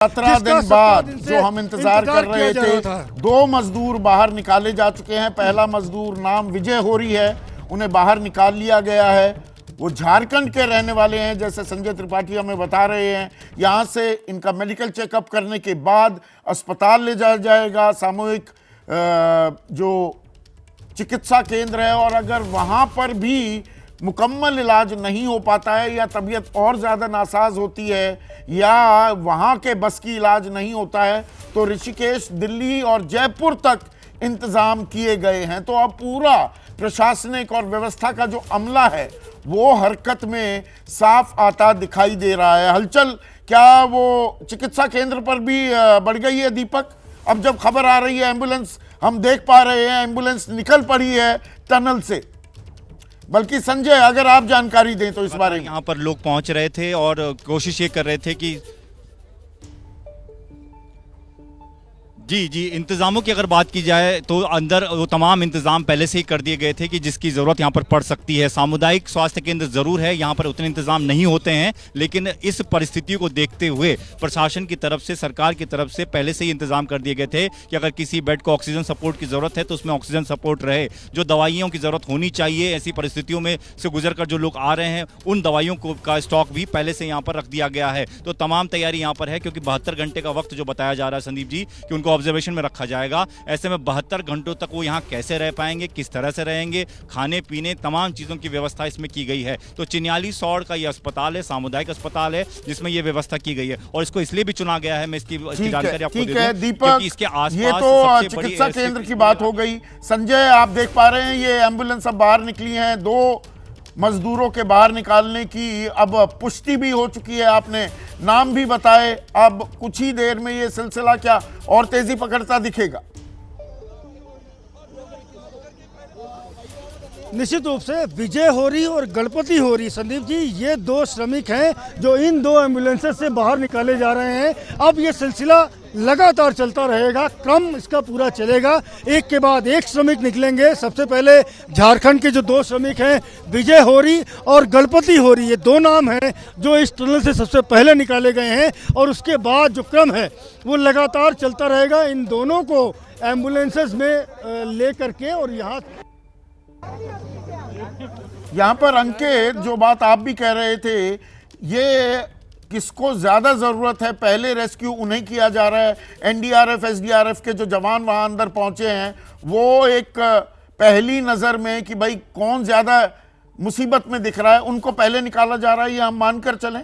17 दिन बाद जो हम इंतजार कर रहे थे, 2 मजदूर बाहर निकाले जा चुके हैं। पहला मजदूर नाम विजय होरी है, उन्हें बाहर निकाल लिया गया है। वो झारखंड के रहने वाले हैं, जैसे संजय त्रिपाठी हमें बता रहे हैं। यहाँ से इनका मेडिकल चेकअप करने के बाद अस्पताल ले जाया जाएगा, सामूहिक जो चिकित्सा केंद्र है। और अगर वहाँ पर भी मुकम्मल इलाज नहीं हो पाता है या तबीयत और ज़्यादा नासाज होती है या वहाँ के बस की इलाज नहीं होता है तो ऋषिकेश, दिल्ली और जयपुर तक इंतज़ाम किए गए हैं। तो अब पूरा प्रशासनिक और व्यवस्था का जो अमला है वो हरकत में साफ आता दिखाई दे रहा है। हलचल क्या वो चिकित्सा केंद्र पर भी बढ़ गई है दीपक? अब जब खबर आ रही है एम्बुलेंस, हम देख पा रहे हैं एम्बुलेंस निकल पड़ी है टनल से। बल्कि संजय, अगर आप जानकारी दें तो इस बारे में। यहाँ पर लोग पहुंच रहे थे और कोशिश ये कर रहे थे कि जी इंतज़ामों की अगर बात की जाए तो अंदर वो तमाम इंतज़ाम पहले से ही कर दिए गए थे कि जिसकी ज़रूरत यहाँ पर पड़ सकती है। सामुदायिक स्वास्थ्य केंद्र ज़रूर है, यहाँ पर उतने इंतज़ाम नहीं होते हैं, लेकिन इस परिस्थितियों को देखते हुए प्रशासन की तरफ से, सरकार की तरफ से पहले से ही इंतज़ाम कर दिए गए थे कि अगर किसी बेड को ऑक्सीजन सपोर्ट की ज़रूरत है तो उसमें ऑक्सीजन सपोर्ट रहे। जो दवाइयों की ज़रूरत होनी चाहिए ऐसी परिस्थितियों में से गुजर कर जो लोग आ रहे हैं, उन दवाइयों को का स्टॉक भी पहले से यहाँ पर रख दिया गया है। तो तमाम तैयारी यहाँ पर है, क्योंकि 72 घंटे का वक्त जो बताया जा रहा है संदीप जी कि उनको ऑब्जर्वेशन में रखा जाएगा। ऐसे में 72 घंटों तक वो यहाँ कैसे रह पाएंगे, किस तरह से रहेंगे, खाने पीने तमाम चीज़ों की व्यवस्था इसमें की गई है। तो चिन्याली सौड़ का ये अस्पताल है, सामुदायिक अस्पताल है जिसमें ये व्यवस्था की गई है और इसको इसलिए भी चुना गया है, मैं इसकी जानकारी आपको दे दूं दीपक, इसके आसपास ये तो चिकित्सा केंद्र की बात हो गई। संजय, आप देख पा रहे हैं ये एम्बुलेंस अब बाहर निकली है, 2 मजदूरों के बाहर निकालने की अब पुष्टि भी हो चुकी है। आपने नाम भी बताए। अब कुछ ही देर में ये सिलसिला क्या और तेजी पकड़ता दिखेगा? निश्चित रूप से विजय होरी और गणपति होरी, संदीप जी, ये 2 श्रमिक हैं जो इन 2 एम्बुलेंसेस से बाहर निकाले जा रहे हैं। अब ये सिलसिला लगातार चलता रहेगा, क्रम इसका पूरा चलेगा, एक के बाद एक श्रमिक निकलेंगे। सबसे पहले झारखंड के जो 2 श्रमिक हैं, विजय होरी और गणपति होरी, ये 2 नाम हैं जो इस टनल से सबसे पहले निकाले गए हैं और उसके बाद जो क्रम है वो लगातार चलता रहेगा। इन दोनों को एम्बुलेंसेस में ले करके और यहाँ पर अंकित, जो बात आप भी कह रहे थे, ये किसको ज्यादा जरूरत है? पहले रेस्क्यू उन्हें किया जा रहा है। एनडीआरएफ, एसडीआरएफ के जो जवान वहां अंदर पहुंचे हैं वो एक पहली नजर में कि भाई कौन ज्यादा मुसीबत में दिख रहा है उनको पहले निकाला जा रहा है, ये हम मानकर चलें?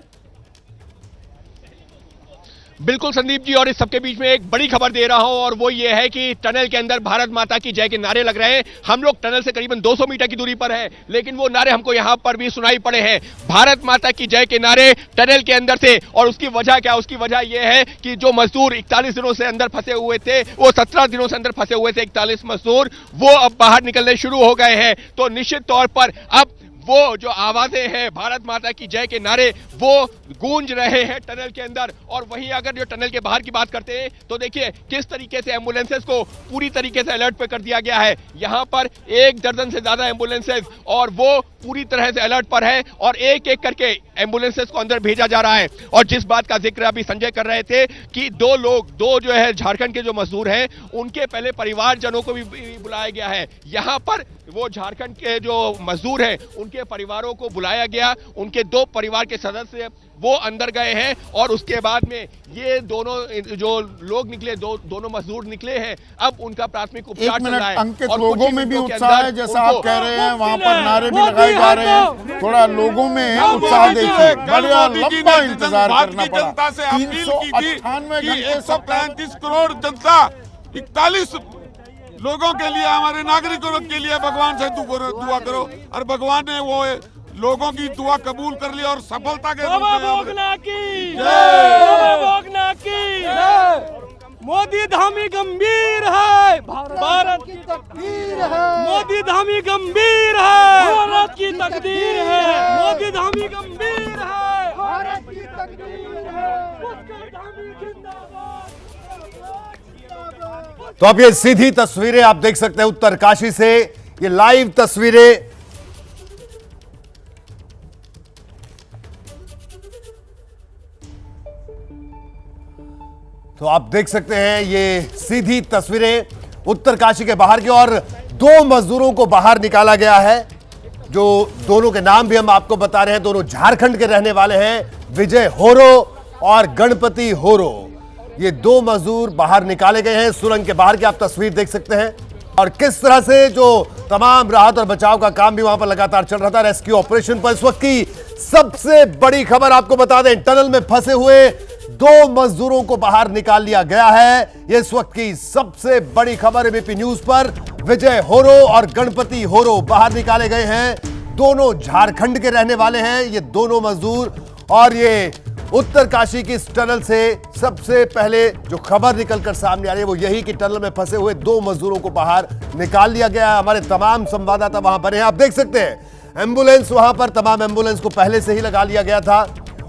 बिल्कुल संदीप जी, और इस सबके बीच में एक बड़ी खबर दे रहा हूं और वो ये है कि टनल के अंदर भारत माता की जय के नारे लग रहे हैं। हम लोग टनल से करीबन 200 मीटर की दूरी पर हैं, लेकिन वो नारे हमको यहां पर भी सुनाई पड़े हैं, भारत माता की जय के नारे टनल के अंदर से। और उसकी वजह क्या? उसकी वजह यह है कि जो मजदूर 41 दिनों से अंदर फंसे हुए थे, वो 17 दिनों से अंदर फंसे हुए थे 41 मजदूर, वो अब बाहर निकलने शुरू हो गए हैं। तो निश्चित तौर पर अब वो जो आवाजें हैं भारत माता की जय के नारे वो गूंज रहे हैं टनल के अंदर। और वहीं अगर जो टनल के बाहर की बात करते हैं तो देखिए किस तरीके से एम्बुलेंसेस को पूरी तरीके से अलर्ट पे कर दिया गया है। यहां पर 1 दर्जन से ज्यादा एम्बुलेंसेस और वो पूरी तरह से अलर्ट पर है और एक एक करके एम्बुलेंसेस को अंदर भेजा जा रहा है। और जिस बात का जिक्र अभी संजय कर रहे थे कि 2 जो है झारखंड के जो मजदूर हैं उनके पहले परिवारजनों को भी बुलाया गया है। यहां पर वो झारखंड के जो मजदूर हैं उनके परिवारों को बुलाया गया, उनके 2 परिवार के सदस्य वो अंदर गए हैं और उसके बाद में ये दोनों जो लोग निकले, दोनों मजदूर निकले हैं, अब उनका प्राथमिक उपचार चल रहा है। अंकित, लोगों में भी उत्साह है, जैसा आप कह रहे हैं वहां पर नारे भी लगाए जा रहे हैं। थोड़ा लोगों में उत्साह देखिए, बड़ा लंबा इंतजार करना पड़ा। 135 करोड़ जनता, 41 लोगों के लिए, हमारे नागरिकों के लिए भगवान से दुआ करो। और भगवान ने वो लोगों की दुआ कबूल कर ली और सफलता के मोदी धामी गंभीर है, भारत की तकदीर है, मोदी धामी गंभीर है, भारत की तकदीर है, मोदी धामी गंभीर है, भारत की तकदीर है, पुष्कर धामी जिंदाबाद। तो अब ये सीधी तस्वीरें आप देख सकते हैं उत्तरकाशी से, ये लाइव तस्वीरें। तो आप देख सकते हैं ये सीधी तस्वीरें उत्तरकाशी के बाहर की, और 2 मजदूरों को बाहर निकाला गया है, जो दोनों के नाम भी हम आपको बता रहे हैं। दोनों झारखंड के रहने वाले हैं, विजय होरो और गणपति होरो। ये 2 मजदूर बाहर निकाले गए हैं। सुरंग के बाहर की आप तस्वीर देख सकते हैं, और किस तरह से जो तमाम राहत और बचाव का काम भी वहां पर लगातार चल रहा था, रेस्क्यू ऑपरेशन पर। इस वक्त की सबसे बड़ी खबर आपको बता दें, टनल में फंसे हुए 2 मजदूरों को बाहर निकाल लिया गया है। ये इस वक्त की सबसे बड़ी खबर एबीपी न्यूज पर। विजय होरो और गणपति होरो बाहर निकाले गए हैं। दोनों झारखंड के रहने वाले हैं ये दोनों मजदूर, और ये उत्तरकाशी की इस टनल से सबसे पहले जो खबर निकलकर सामने आ रही है वो यही कि टनल में फंसे हुए 2 मजदूरों को बाहर निकाल लिया गया है। हमारे तमाम संवाददाता वहां पर हैं, आप देख सकते हैं एम्बुलेंस वहां पर, तमाम एम्बुलेंस को पहले से ही लगा लिया गया था,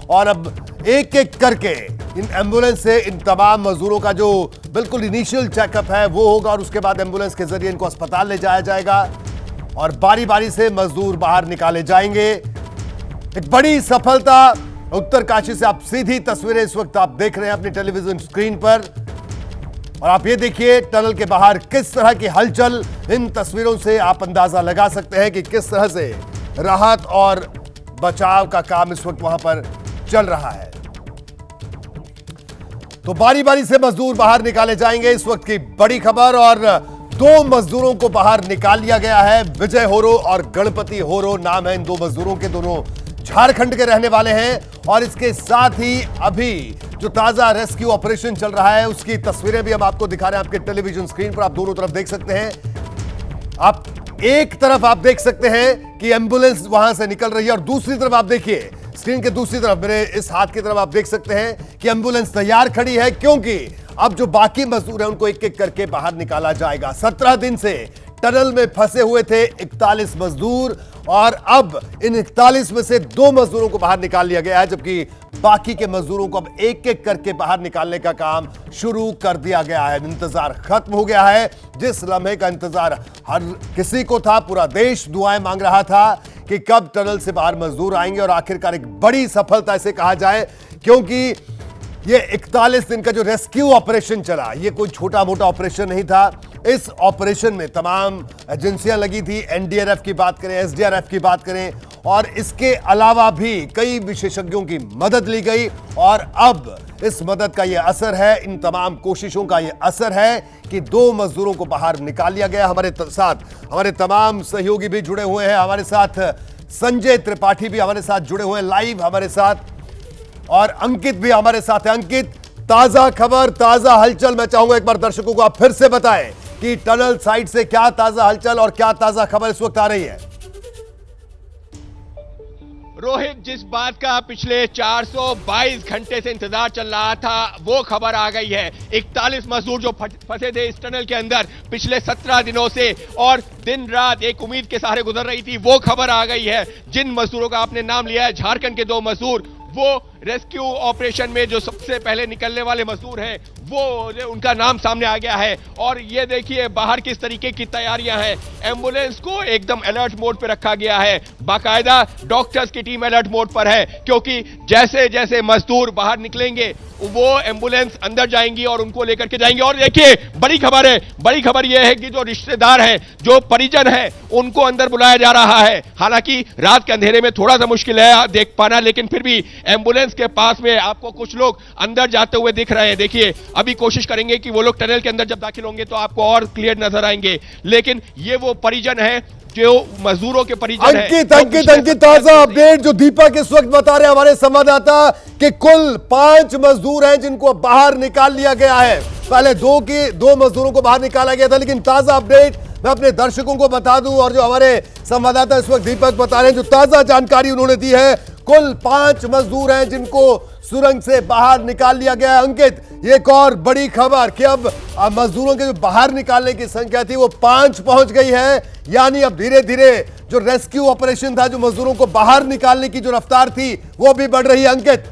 और अब एक एक करके इन एम्बुलेंस से इन तमाम मजदूरों का जो बिल्कुल इनिशियल चेकअप है वो होगा, और उसके बाद एम्बुलेंस के जरिए इनको अस्पताल ले जाया जाएगा, और बारी बारी से मजदूर बाहर निकाले जाएंगे। एक बड़ी सफलता उत्तरकाशी से। आप सीधी तस्वीरें इस वक्त आप देख रहे हैं अपनी टेलीविजन स्क्रीन पर, और आप ये देखिए टनल के बाहर किस तरह की हलचल। इन तस्वीरों से आप अंदाजा लगा सकते हैं कि किस तरह से राहत और बचाव का काम इस वक्त वहां पर चल रहा है। तो बारी बारी से मजदूर बाहर निकाले जाएंगे, इस वक्त की बड़ी खबर। और 2 मजदूरों को बाहर निकाल लिया गया है, विजय होरो और गणपति होरो नाम है इन 2 मजदूरों के। दोनों झारखंड के रहने वाले हैं, और इसके साथ ही अभी जो ताजा रेस्क्यू ऑपरेशन चल रहा है उसकी तस्वीरें भी हम आपको दिखा रहे हैं आपके टेलीविजन स्क्रीन पर। आप दोनों तरफ देख सकते हैं। आप एक तरफ आप देख सकते हैं कि एम्बुलेंस वहां से निकल रही है, और दूसरी तरफ आप देखिए स्क्रीन के दूसरी तरफ मेरे इस हाथ की तरफ आप देख सकते हैं कि एम्बुलेंस तैयार खड़ी है, क्योंकि अब जो बाकी मजदूर हैं उनको एक एक करके बाहर निकाला जाएगा। 17 दिन से टनल में फंसे हुए थे 41 मजदूर, और अब इन 41 में से 2 मजदूरों को बाहर निकाल लिया गया है, जबकि बाकी के मजदूरों को अब एक एक करके बाहर निकालने का काम शुरू कर दिया गया है। इंतजार खत्म हो गया है। जिस लम्हे का इंतजार हर किसी को था, पूरा देश दुआएं मांग रहा था कि कब टनल से बाहर मजदूर आएंगे, और आखिरकार एक बड़ी सफलता इसे कहा जाए, क्योंकि ये 41 दिन का जो रेस्क्यू ऑपरेशन चला, ये कोई छोटा मोटा ऑपरेशन नहीं था। इस ऑपरेशन में तमाम एजेंसियां लगी थी, एनडीआरएफ की बात करें, एसडीआरएफ की बात करें, और इसके अलावा भी कई विशेषज्ञों की मदद ली गई, और अब इस मदद का यह असर है, इन तमाम कोशिशों का यह असर है कि 2 मजदूरों को बाहर निकाल लिया गया। हमारे साथ हमारे तमाम सहयोगी भी जुड़े हुए हैं, हमारे साथ संजय त्रिपाठी भी हमारे साथ जुड़े हुए हैं लाइव हमारे साथ, और अंकित भी हमारे साथ है। अंकित, ताजा खबर, ताजा हलचल, मैं चाहूंगा एक बार दर्शकों को आप फिर से बताएं कि टनल साइड से क्या ताजा हलचल और क्या ताजा खबर इस वक्त आ रही है। रोहित, जिस बात का पिछले 422 घंटे से इंतजार चल रहा था वो खबर आ गई है। 41 मजदूर जो फंसे थे इस टनल के अंदर पिछले 17 दिनों से, और दिन रात एक उम्मीद के सहारे गुजर रही थी, वो खबर आ गई है। जिन मजदूरों का आपने नाम लिया है, झारखंड के 2 मजदूर, वो रेस्क्यू ऑपरेशन में जो सबसे पहले निकलने वाले मजदूर हैं, वो उनका नाम सामने आ गया है। और ये देखिए बाहर किस तरीके की तैयारियां हैं। एम्बुलेंस को एकदम अलर्ट मोड पे रखा गया है, बाकायदा डॉक्टर्स की टीम अलर्ट मोड पर है, क्योंकि जैसे जैसे मजदूर बाहर निकलेंगे वो एम्बुलेंस अंदर जाएंगी और उनको लेकर के जाएंगे। और देखिए बड़ी खबर है, बड़ी खबर यह है कि जो रिश्तेदार हैं, जो परिजन हैं, उनको अंदर बुलाया जा रहा है। हालांकि रात के अंधेरे में थोड़ा सा मुश्किल है देख पाना, लेकिन फिर भी एम्बुलेंस के पास में आपको कुछ लोग अंदर जाते हुए दिख रहे हैं। देखिए अभी कोशिश करेंगे कि वो लोग टनल के अंदर जब दाखिल होंगे तो आपको और क्लियर नजर आएंगे, लेकिन ये वो परिजन है जो मजदूरों के परिजन हैं। अंकित ताजा अपडेट जो दीपक इस वक्त बता रहे हैं हमारे संवाददाता कि कुल 5 मजदूर हैं जिनको बाहर निकाल लिया गया है। पहले 2 मजदूरों को बाहर निकाला गया था, लेकिन ताजा अपडेट मैं अपने दर्शकों को बता दूं, और जो हमारे संवाददाता इस वक्त दीपक बता रहे हैं, जो ताजा जानकारी उन्होंने दी है, कुल 5 मजदूर हैं जिनको सुरंग से बाहर निकाल लिया गया है। अंकित, ये एक और बड़ी खबर कि अब मजदूरों के जो बाहर निकालने की संख्या थी वो 5 पहुंच गई है, यानी अब धीरे धीरे जो रेस्क्यू ऑपरेशन था, जो मजदूरों को बाहर निकालने की जो रफ्तार थी, वो भी बढ़ रही है। अंकित,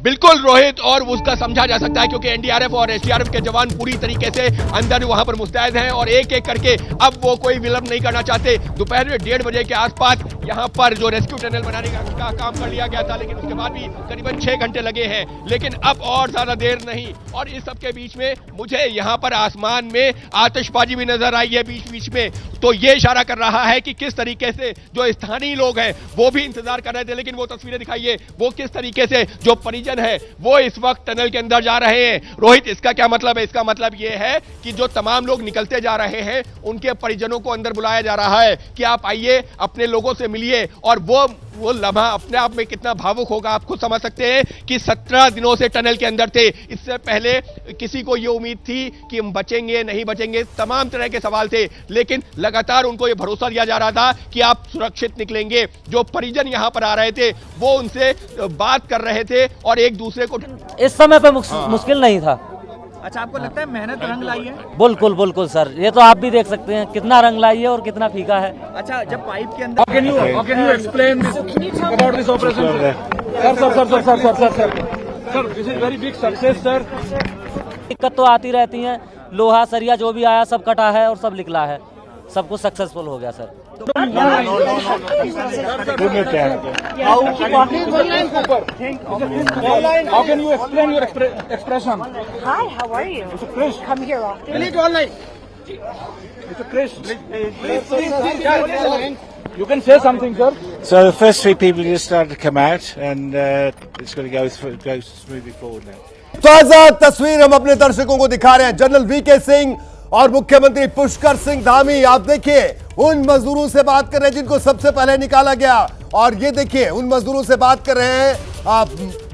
बिल्कुल रोहित, और उसका समझा जा सकता है क्योंकि एनडीआरएफ और एसडीआरएफ के जवान पूरी तरीके से अंदर वहां पर मुस्तैद हैं और एक एक करके अब वो कोई विलंब नहीं करना चाहते। दोपहर में 1:30 बजे के आसपास यहां पर जो रेस्क्यू टनल बनाने का काम कर लिया गया था, लेकिन उसके बाद भी करीबन 6 घंटे लगे हैं, लेकिन अब और ज्यादा देर नहीं। और इस सब के बीच में मुझे यहां पर आसमान में आतिशबाजी भी नजर आई है बीच बीच में, तो ये इशारा कर रहा है कि किस तरीके से जो स्थानीय लोग हैं वो भी इंतजार कर रहे थे। लेकिन वो तस्वीरें दिखाइए, वो किस तरीके से जो परिजन है वो इस वक्त टनल के अंदर जा रहे हैं। रोहित, इसका क्या मतलब है? इसका मतलब ये है कि जो तमाम लोग निकलते जा रहे हैं उनके परिजनों को अंदर बुलाया जा रहा है कि आप आइए, अपने लोगों से मिलिए। और वो लम्हा अपने आप में कितना भावुक होगा आप खुद समझ सकते हैं कि 17 दिनों से टनल के अंदर थे। इससे पहले किसी को ये उम्मीद थी कि हम बचेंगे नहीं बचेंगे, तमाम तरह के सवाल थे, लेकिन लगातार उनको ये भरोसा दिया जा रहा था कि आप सुरक्षित निकलेंगे। जो परिजन यहां पर आ रहे थे वो उनसे बात कर रहे थे और एक दूसरे को इस समय पे मुश्किल नहीं था। अच्छा, आपको लगता है मेहनत रंग लाई है? बिल्कुल बिल्कुल सर, ये तो आप भी देख सकते हैं कितना रंग लाई है और कितना फीका है। अच्छा, जब पाइप के अंदर can you explain this about this operation sir this is very big success sir. दिक्कत तो आती रहती है, लोहा सरिया जो भी आया सब कटा है और सब निकला है, सब कुछ सक्सेसफुल हो गया sir. How can you explain your expression? Hi, how are you? It's a Krish. Come here often. Delete online. It's a Krish. You can say something, sir. So the first 3 people just started to come out, and it's going to go smoothly forward now. ताजा तस्वीर हम अपने दर्शकों को दिखा रहे हैं। General VK Singh और मुख्यमंत्री पुष्कर सिंह धामी, आप देखिए उन मजदूरों से बात कर रहे हैं जिनको सबसे पहले निकाला गया, और ये देखिए उन मजदूरों से बात कर रहे हैं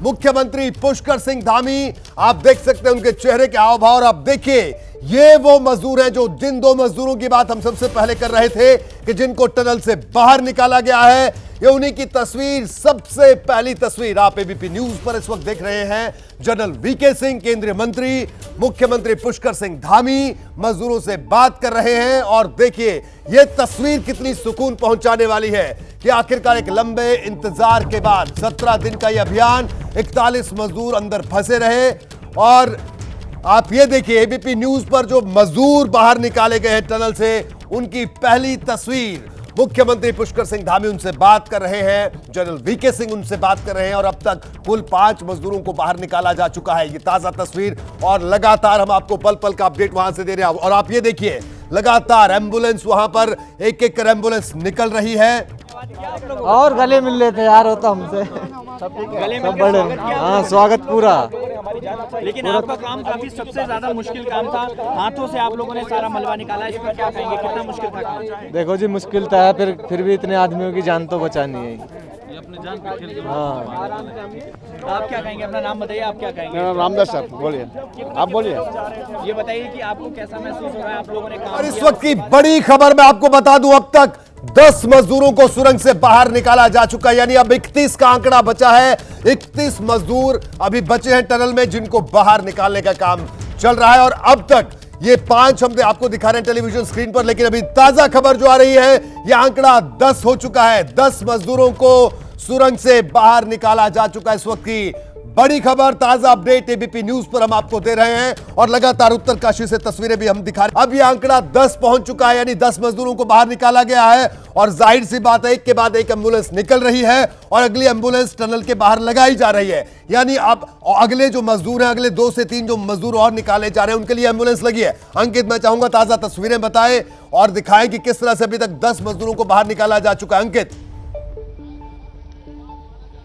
मुख्यमंत्री पुष्कर सिंह धामी। आप देख सकते हैं उनके चेहरे के हाव भाव, और आप देखिए ये वो मजदूर हैं जो जिन 2 मजदूरों की बात हम सबसे पहले कर रहे थे कि जिनको टनल से बाहर निकाला गया है। ये उन्हीं की तस्वीर, सबसे पहली तस्वीर आप एबीपी न्यूज पर इस वक्त देख रहे हैं। जनरल वीके सिंह, केंद्रीय मंत्री, मुख्यमंत्री पुष्कर सिंह धामी मजदूरों से बात कर रहे हैं, और देखिए ये तस्वीर कितनी सुकून पहुंचाने वाली है कि आखिरकार एक लंबे इंतजार के बाद 17 दिन का यह अभियान, 41 मजदूर अंदर फंसे रहे। और आप ये देखिए एबीपी न्यूज पर जो मजदूर बाहर निकाले गए हैं टनल से, उनकी पहली तस्वीर। मुख्यमंत्री पुष्कर सिंह धामी उनसे बात कर रहे हैं, जनरल वीके सिंह उनसे बात कर रहे हैं, और अब तक कुल 5 मजदूरों को बाहर निकाला जा चुका है। ये ताजा तस्वीर, और लगातार हम आपको पल पल का अपडेट वहां से दे रहे हैं। और आप ये देखिए लगातार एम्बुलेंस वहां पर एक एक कर एम्बुलेंस निकल रही है। और गले मिल लेते यार, होता हमसे सब बड़े। हाँ, स्वागत पूरा। लेकिन आपका काम काफी सबसे ज्यादा मुश्किल काम था, हाथों से आप लोगों ने सारा मलबा निकाला, इस पर क्या कहेंगे, कितना मुश्किल था काम? देखो जी, मुश्किल तो है, फिर भी इतने आदमियों की जान तो बचानी है। ये अपने जान पे खेल के। हाँ, आप क्या कहेंगे? अपना नाम बताइए, आप क्या कहेंगे? मेरा रामदास सर, बोलिए, आप बोलिए। ये बताइए कि आपको कैसा महसूस हो रहा है, आप लोगों ने काम और इस वक्त की बड़ी खबर मैं आपको बता दूं, अब तक 10 मजदूरों को सुरंग से बाहर निकाला जा चुका है, यानी अब 31 का आंकड़ा बचा है। 31 मजदूर अभी बचे हैं टनल में जिनको बाहर निकालने का काम चल रहा है, और अब तक ये 5 हम आपको दिखा रहे हैं टेलीविजन स्क्रीन पर, लेकिन अभी ताजा खबर जो आ रही है यह आंकड़ा 10 हो चुका है। 10 मजदूरों को सुरंग से बाहर निकाला जा चुका है। इस वक्त की बड़ी खबर, ताजा अपडेट एबीपी न्यूज पर हम आपको दे रहे हैं, और लगातार उत्तरकाशी से तस्वीरें भी हम दिखा रहे हैं। अब यह आंकड़ा 10 पहुंच चुका है, यानी 10 मजदूरों को बाहर निकाला गया है, और जाहिर सी बात है एक के बाद एक एम्बुलेंस निकल रही है, और अगली एम्बुलेंस टनल के बाहर लगाई जा रही है। यानी अब अगले जो मजदूर हैं, अगले 2 से 3 जो मजदूर और निकाले जा रहे हैं, उनके लिए एम्बुलेंस लगी है। अंकित, मैं चाहूंगा ताजा तस्वीरें बताएं और दिखाएं कि किस तरह से अभी तक 10 मजदूरों को बाहर निकाला जा चुका है। अंकित।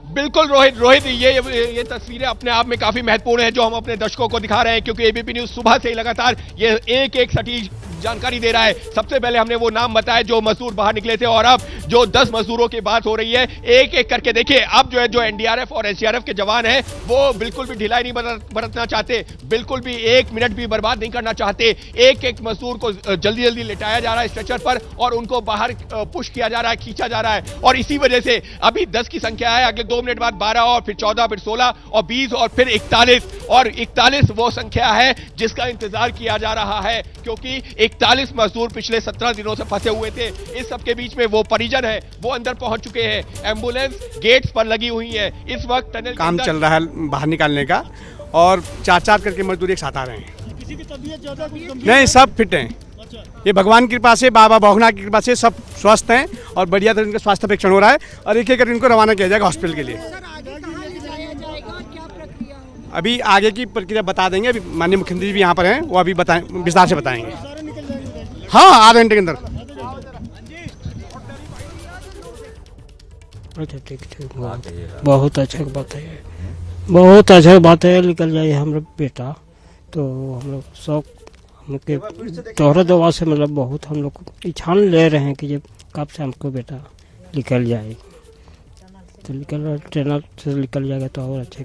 बिल्कुल रोहित, ये तस्वीरें अपने आप में काफी महत्वपूर्ण है जो हम अपने दर्शकों को दिखा रहे हैं, क्योंकि एबीपी न्यूज सुबह से ही लगातार ये एक सटीक जानकारी दे रहा है। सबसे पहले हमने वो नाम बताया जो मजदूर बाहर निकले थे, और अब जो 10 मजदूरों की बात हो रही है, एक एक करके देखिए। अब जो एनडीआरएफ और एसडीआरएफ के जवान हैं वो बिल्कुल भी ढिलाई नहीं बरतना चाहते, बिल्कुल भी 1 मिनट भी बर्बाद नहीं करना चाहते। एक एक मजदूर को जल्दी जल्दी लिटाया जा रहा है स्ट्रेचर पर, और उनको बाहर पुश किया जा रहा है, खींचा जा रहा है, और इसी वजह से अभी 10 की संख्या है, अगले 2 मिनट बाद 12, और फिर 14, फिर 16 और 20 और फिर 41, और 41 वो संख्या है जिसका इंतजार किया जा रहा है, क्योंकि 41 मजदूर पिछले 17 दिनों से फंसे हुए थे। इस सबके बीच में वो परिजन है वो अंदर पहुंच चुके हैं, एम्बुलेंस गेट्स पर लगी हुई है। इस वक्त टनल काम चल रहा है बाहर निकालने का और 4-4 करके मजदूर एक साथ आ रहे हैं। किसी की तबीयत ज्यादा कुछ गंभीर नहीं, सब फिट हैं। ये भगवान की कृपा से, बाबा भोगनाथ की कृपा से सब स्वस्थ हैं और बढ़िया तरह इनका स्वास्थ्य परीक्षण हो रहा है और एक एक करके इनको रवाना किया जाएगा हॉस्पिटल के लिए। अभी आगे की प्रक्रिया बता देंगे। अभी माननीय मुख्यमंत्री भी यहाँ पर हैं, वो अभी बताएं, विस्तार से बताएंगे। हाँ, आधे घंटे के अंदर। अच्छा, ठीक बहुत अच्छा बात है, बहुत अच्छा बात है। निकल जाए हमारा बेटा, तो हम लोग शौक हमके तोहरा दवा से मतलब बहुत हम लोग इच्छान ले रहे हैं कि जब कब से हमको बेटा निकल जाए, तो निकल ट्रेनर से निकल जाएगा तो और अच्छे।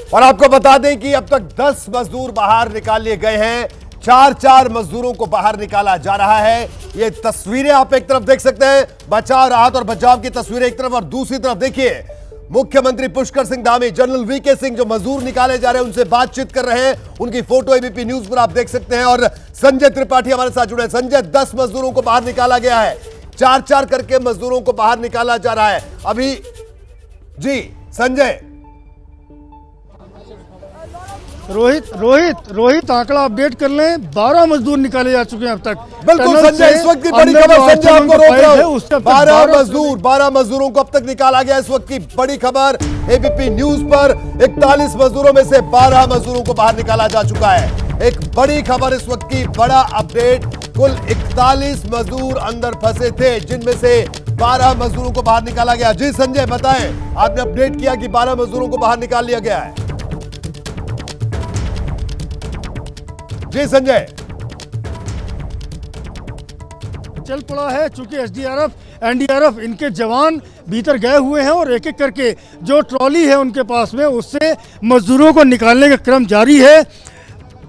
और आपको बता दें कि अब तक 10 मजदूर बाहर निकाल लिए गए हैं, 4-4 मजदूरों को बाहर निकाला जा रहा है। ये तस्वीरें आप एक तरफ देख सकते हैं, बचाव, राहत और बचाव की तस्वीरें एक तरफ, और दूसरी तरफ देखिए मुख्यमंत्री पुष्कर सिंह धामी, जनरल वीके सिंह जो मजदूर निकाले जा रहे हैं उनसे बातचीत कर रहे हैं। उनकी फोटो एबीपी न्यूज पर आप देख सकते हैं। और संजय त्रिपाठी हमारे साथ जुड़े हैं। संजय, 10 मजदूरों को बाहर निकाला गया है, 4-4 करके मजदूरों को बाहर निकाला जा रहा है अभी। जी संजय। रोहित आंकड़ा अपडेट कर लें। 12 मजदूर निकाले जा चुके हैं अब तक। बिल्कुल संजय, इस वक्त की बड़ी खबर, संजय आपको रोक रहा हूं। 12 मजदूरों को अब तक निकाला गया। इस वक्त की बड़ी खबर एबीपी न्यूज पर, 41 मजदूरों में से 12 मजदूरों को बाहर निकाला जा चुका है। एक बड़ी खबर इस वक्त की, बड़ा अपडेट। कुल 41 मजदूर अंदर फंसे थे, जिनमें से 12 मजदूरों को बाहर निकाला गया। जी संजय बताएं, आपने अपडेट किया कि 12 मजदूरों को बाहर निकाल लिया गया है। जी संजय। चल पड़ा है, चूंकि एसडीआरएफ, एनडीआरएफ इनके जवान भीतर गए हुए हैं और एक एक करके जो ट्रॉली है उनके पास में उससे मजदूरों को निकालने का क्रम जारी है।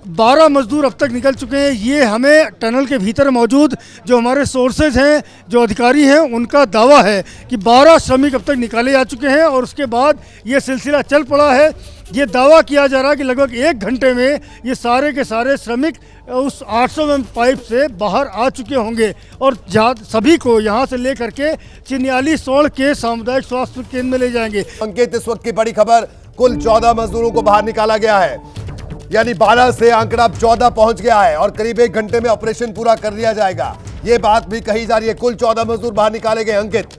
12 मजदूर अब तक निकल चुके हैं। ये हमें टनल के भीतर मौजूद जो हमारे सोर्सेज हैं, जो अधिकारी हैं, उनका दावा है कि 12 श्रमिक अब तक निकाले जा चुके हैं और उसके बाद ये सिलसिला चल पड़ा है। ये दावा किया जा रहा है कि लगभग 1 घंटे में ये सारे के सारे श्रमिक उस 800 mm पाइप से बाहर आ चुके होंगे और सभी को यहाँ से लेकर के चिन्याली सोड़ के सामुदायिक स्वास्थ्य केंद्र में ले जाएंगे। अंकित, इस वक्त की बड़ी खबर, कुल 14 मजदूरों को बाहर निकाला गया है, यानी 12 से आंकड़ा 14 पहुंच गया है और करीब 1 घंटे में ऑपरेशन पूरा कर लिया जाएगा। ये बात भी कही जा रही है। कुल 14 मजदूर बाहर निकाले गए। अंकित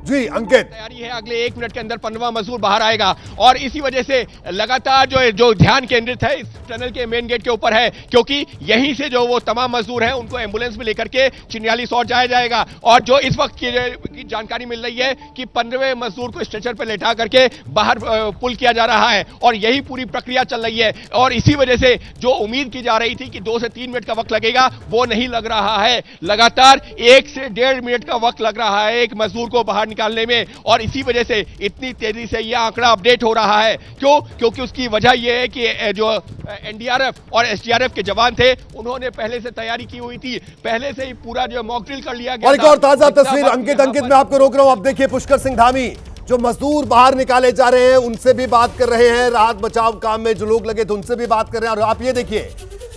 जी, अंकित तैयारी है, अगले 1 मिनट के अंदर 15वां मजदूर बाहर आएगा और इसी वजह से लगातार जो ध्यान केंद्रित है इस टनल के मेन गेट के ऊपर है, क्योंकि यहीं से जो वो तमाम मजदूर हैं उनको एम्बुलेंस में लेकर के चिन्याली सौर जाया जाएगा। और जो इस वक्त की जानकारी मिल रही है कि 15वें मजदूर को स्ट्रेचर पर लेटा करके बाहर पुल किया जा रहा है और यही पूरी प्रक्रिया चल रही है। और इसी वजह से जो उम्मीद की जा रही थी कि 2 से 3 मिनट का वक्त लगेगा, वो नहीं लग रहा है। लगातार 1 से 1.5 मिनट का वक्त लग रहा है एक मजदूर को बाहर निकालने में और इसी वजह से इतनी तेजी से यह आंकड़ा अपडेट हो रहा है। क्यों? क्योंकि उसकी वजह यह है कि जो एनडीआरएफ और एसडीआरएफ के जवान थे उन्होंने पहले से तैयारी की हुई थी, पहले से ही पूरा जो मॉक ड्रिल कर लिया गया। और एक और ताजा तस्वीर अंकित, मैं आपको रोक रहा हूं। आप देखिए पुष्कर सिंह धामी जो मजदूर बाहर निकाले जा रहे हैं उनसे भी बात कर रहे हैं, राहत बचाव काम में जो लोग लगे थे उनसे भी बात कर रहे हैं। और आप ये देखिए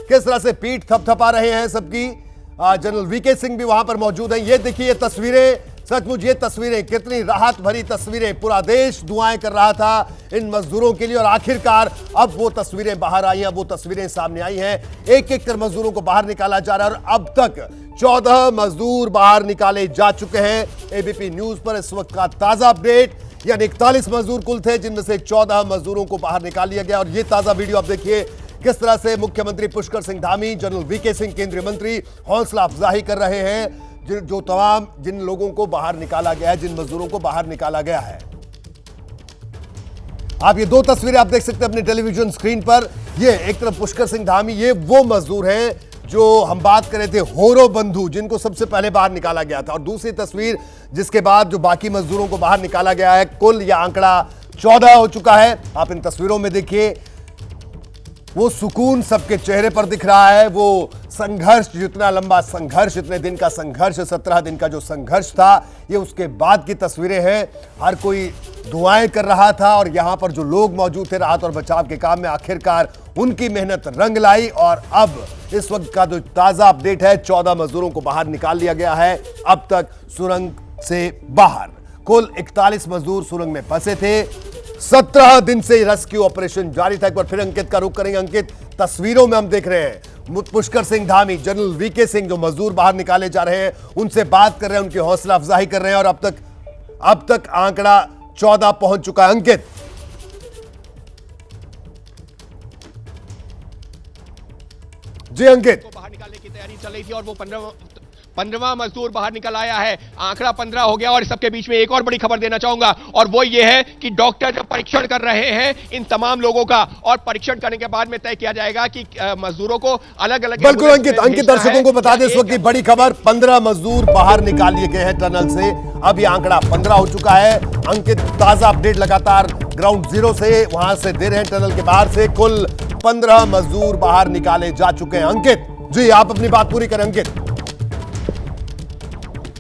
किस तरह से पीठ थपथपा रहे हैं सबकी। जनरल वीके सिंह भी वहां पर मौजूद हैं। ये देखिए ये तस्वीरें, सचमुच ये तस्वीरें कितनी राहत भरी तस्वीरें। पूरा देश दुआएं कर रहा था इन मजदूरों के लिए और आखिरकार अब वो तस्वीरें बाहर आई हैं, वो तस्वीरें सामने आई हैं। एक एक कर मजदूरों को बाहर निकाला जा रहा है और अब तक 14 मजदूर बाहर निकाले जा चुके हैं। एबीपी न्यूज पर इस वक्त का ताजा अपडेट, यानी 41 मजदूर कुल थे जिनमें से 14 मजदूरों को बाहर निकाल लिया गया। और ये ताजा वीडियो आप देखिए किस तरह से मुख्यमंत्री पुष्कर सिंह धामी, जनरल वीके सिंह केंद्रीय मंत्री हौसला अफजाई कर रहे हैं जो तमाम जिन लोगों को बाहर निकाला गया है, जिन मजदूरों को बाहर निकाला गया है। आप ये 2 तस्वीरें आप देख सकते हैं अपने टेलीविजन स्क्रीन पर। ये एक तरफ पुष्कर सिंह धामी, ये वो मजदूर हैं जो हम बात कर रहे थे, होरो बंधु, जिनको सबसे पहले बाहर निकाला गया था। और दूसरी तस्वीर जिसके बाद जो बाकी मजदूरों को बाहर निकाला गया है, कुल यह आंकड़ा 14 हो चुका है। आप इन तस्वीरों में देखिए वो सुकून सबके चेहरे पर दिख रहा है। वो संघर्ष, जितना लंबा संघर्ष, इतने दिन का संघर्ष, 17 दिन का जो संघर्ष था, ये उसके बाद की तस्वीरें हैं। हर कोई दुआएं कर रहा था और यहां पर जो लोग मौजूद थे राहत और बचाव के काम में, आखिरकार उनकी मेहनत रंग लाई। और अब इस वक्त का जो ताजा अपडेट है, 14 मजदूरों को बाहर निकाल लिया गया है अब तक सुरंग से बाहर। कुल 41 मजदूर सुरंग में फंसे थे। 17 दिन से रेस्क्यू ऑपरेशन जारी था। एक बार फिर अंकित का रुख करेंगे। अंकित, तस्वीरों में हम देख रहे हैं पुष्कर सिंह धामी, जनरल वीके सिंह जो मजदूर बाहर निकाले जा रहे हैं, उनसे बात कर रहे हैं, उनकी हौसला अफजाई कर रहे हैं और अब तक आंकड़ा 14 पहुंच चुका है। अंकित, जी अंकित। बाहर निकालने की तैयारी चल रही थी और वो 15वां मजदूर बाहर निकल आया है। आंकड़ा 15 हो गया। और सबके बीच में एक और बड़ी खबर देना चाहूंगा और वो ये है कि डॉक्टर जब परीक्षण कर रहे हैं इन तमाम लोगों का, और परीक्षण करने के बाद में तय किया जाएगा कि मजदूरों को अलग अलग। बिल्कुल अंकित दर्शकों को बता दें इस वक्त की बड़ी खबर, 15 मजदूर बाहर निकाल लिए गए हैं टनल से। अब यह आंकड़ा 15 हो चुका है। अंकित, ताजा अपडेट लगातार ग्राउंड जीरो से वहां से दे रहे हैं, टनल के बाहर से। कुल 15 मजदूर बाहर निकाले जा चुके हैं। अंकित जी, आप अपनी बात पूरी करें। अंकित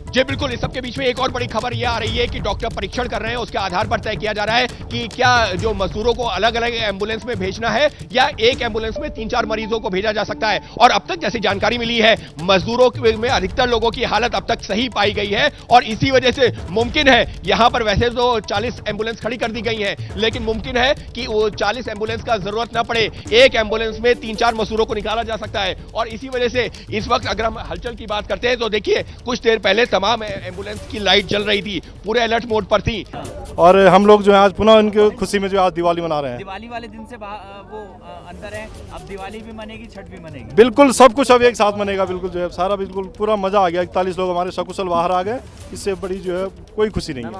जी बिल्कुल, इस सबके बीच में एक और बड़ी खबर यह आ रही है कि डॉक्टर परीक्षण कर रहे हैं, उसके आधार पर तय किया जा रहा है कि क्या जो मजदूरों को अलग अलग एम्बुलेंस में भेजना है या एक एम्बुलेंस में 3-4 मरीजों को भेजा जा सकता है। और अब तक जैसी जानकारी मिली है, मजदूरों में अधिकतर लोगों की हालत अब तक सही पाई गई है और इसी वजह से मुमकिन है, यहां पर वैसे तो 40 एम्बुलेंस खड़ी कर दी गई है, लेकिन मुमकिन है कि वो 40 एम्बुलेंस का जरूरत न पड़े, एक एम्बुलेंस में 3-4 मजदूरों को निकाला जा सकता है। और इसी वजह से इस वक्त अगर हम हलचल की बात करते हैं तो देखिए, कुछ देर पहले तमाम एम्बुलेंस की लाइट जल रही थी, पूरे अलर्ट मोड पर थी। और हम लोग जो है आज पुनः इनकी खुशी में जो आज दिवाली मना रहे हैं। दिवाली वाले दिन से वो अंदर है, अब दिवाली भी मनेगी, छठ भी मनेगी। बिल्कुल सब कुछ अब एक साथ मनेगा। बिल्कुल जो है सारा बिल्कुल पूरा मजा आ गया। 41 लोग हमारे सकुशल बाहर आ गए, इससे बड़ी जो है कोई खुशी नहीं है।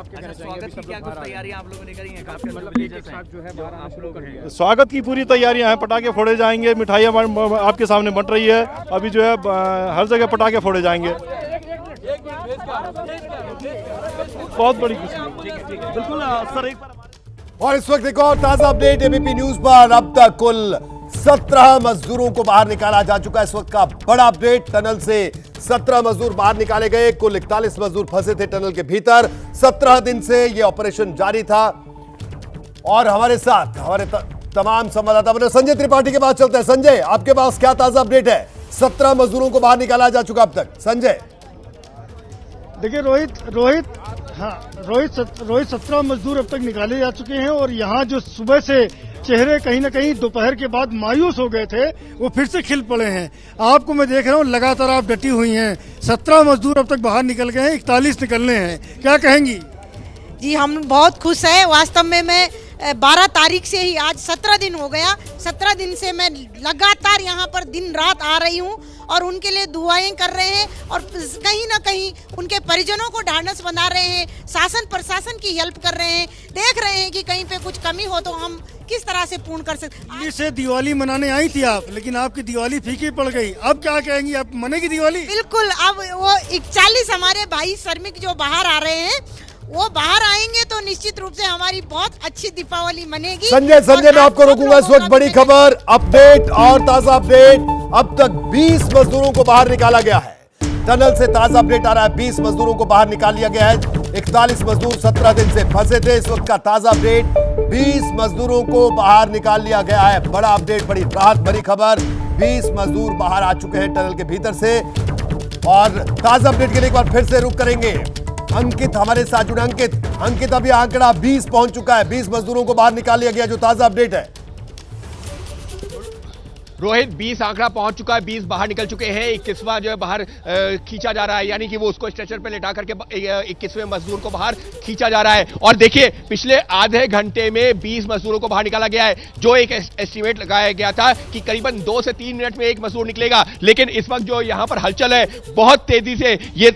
स्वागत की पूरी तैयारियां हैं, पटाखे फोड़े जाएंगे, मिठाइयाँ आपके सामने बंट रही है। अभी जो है हर जगह पटाखे फोड़े जाएंगे। बहुत बड़ी खुशी है। बिल्कुल सर, एक बार। और इस वक्त एक और ताजा अपडेट एबीपी न्यूज पर। अब तक कुल 17 मजदूरों को बाहर निकाला जा चुका है। इस वक्त का बड़ा अपडेट, टनल से 17 मजदूर बाहर निकाले गए। कुल 41 मजदूर फंसे थे टनल के भीतर। 17 दिन से यह ऑपरेशन जारी था। और हमारे साथ हमारे तमाम संवाददाता बने। संजय त्रिपाठी के पास चलते हैं। संजय, आपके पास क्या ताजा अपडेट है? 17 मजदूरों को बाहर निकाला जा चुका अब तक। संजय, देखिए रोहित 17 मजदूर अब तक निकाले जा चुके हैं और यहाँ जो सुबह से चेहरे कहीं ना कहीं दोपहर के बाद मायूस हो गए थे, वो फिर से खिल पड़े हैं। आपको मैं देख रहा हूँ, लगातार आप डटी हुई हैं। 17 मजदूर अब तक बाहर निकल गए हैं, 41 निकलने हैं, क्या कहेंगी? जी हम बहुत खुश हैं। वास्तव में मैं 12 तारीख से ही, आज 17 दिन हो गया, 17 दिन से मैं लगातार यहाँ पर दिन रात आ रही हूँ और उनके लिए दुआएं कर रहे हैं और कहीं ना कहीं उनके परिजनों को ढांढस बना रहे हैं, शासन प्रशासन की हेल्प कर रहे हैं, देख रहे हैं कि कहीं पे कुछ कमी हो तो हम किस तरह से पूर्ण कर सकते। दिल्ली से दिवाली मनाने आई थी आप, लेकिन आपकी दिवाली फीकी पड़ गई। अब क्या कहेंगी, आप मनेगी दिवाली? बिल्कुल, अब वो 41 हमारे भाई श्रमिक जो बाहर आ रहे हैं, वो बाहर आएंगे तो निश्चित रूप से हमारी बहुत अच्छी दीपावली मनेगी। संजय मैं आपको रोकूंगा। इस वक्त बड़ी खबर, अपडेट और ताजा अपडेट। अब तक 20 मजदूरों को बाहर निकाला गया है। टनल से ताजा अपडेट आ रहा है, 20 मजदूरों को बाहर निकाल लिया गया है। 41 मजदूर 17 दिन से फंसे थे। इस वक्त का ताजा अपडेट, 20 मजदूरों को बाहर निकाल लिया गया है। बड़ा अपडेट, बड़ी राहत भरी खबर, 20 मजदूर बाहर आ चुके हैं टनल के भीतर से। और ताजा अपडेट के लिए एक बार फिर से रुक करेंगे। अंकित हमारे साथ जुड़े। अंकित, अभी आंकड़ा 20 पहुंच चुका है, 20 मजदूरों को बाहर निकाल लिया गया, जो ताजा अपडेट है। रोहित, 20 आंकड़ा पहुंच चुका है, 20 बाहर निकल चुके हैं। 21वां जो है बाहर खींचा जा रहा है, यानी कि वो उसको स्ट्रेचर पे लेटा करके 21वें मजदूर को बाहर खींचा जा रहा है। और देखिए, पिछले आधे घंटे में 20 मजदूरों को बाहर निकाला गया है। जो एक एस्टिमेट लगाया गया था कि करीबन 2 से 3 मिनट में एक मजदूर निकलेगा, लेकिन इस वक्त जो यहाँ पर हलचल है, बहुत तेजी से ये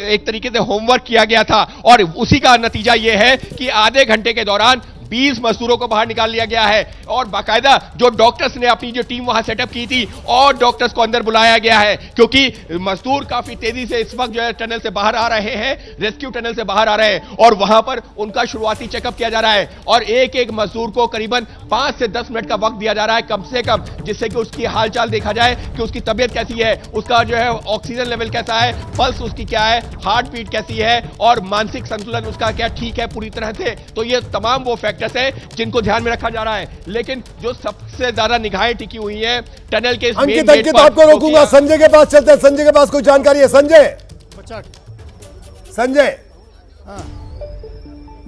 एक तरीके से होमवर्क किया गया था और उसी का नतीजा ये है कि आधे घंटे के दौरान 20 मजदूरों को बाहर निकाल लिया गया है और बाकायदा जो डॉक्टर्स ने अपनी जो टीम वहां सेटअप की थी और डॉक्टर्स को अंदर बुलाया गया है, क्योंकि मजदूर काफी तेजी से इस वक्त जो है टनल से बाहर आ रहे हैं, रेस्क्यू टनल से बाहर आ रहे हैं और वहां पर उनका शुरुआती चेकअप किया जा रहा है और एक एक मजदूर को करीबन 5 से 10 मिनट का वक्त दिया जा रहा है कम से कम, जिससे कि उसकी हालचाल देखा जाए कि उसकी तबीयत कैसी है, उसका जो है ऑक्सीजन लेवल कैसा है, पल्स उसकी क्या है, हार्ट बीट कैसी है और मानसिक संतुलन उसका क्या ठीक है पूरी तरह से। तो ये तमाम वो फैक्टर्स हैं जिनको ध्यान में रखा जा रहा है। लेकिन जो सबसे ज्यादा निगाहें टिकी हुई है टनल के अंकित आपको रोकूंगा, संजय के पास चलते हैं। संजय के पास कोई जानकारी है? संजय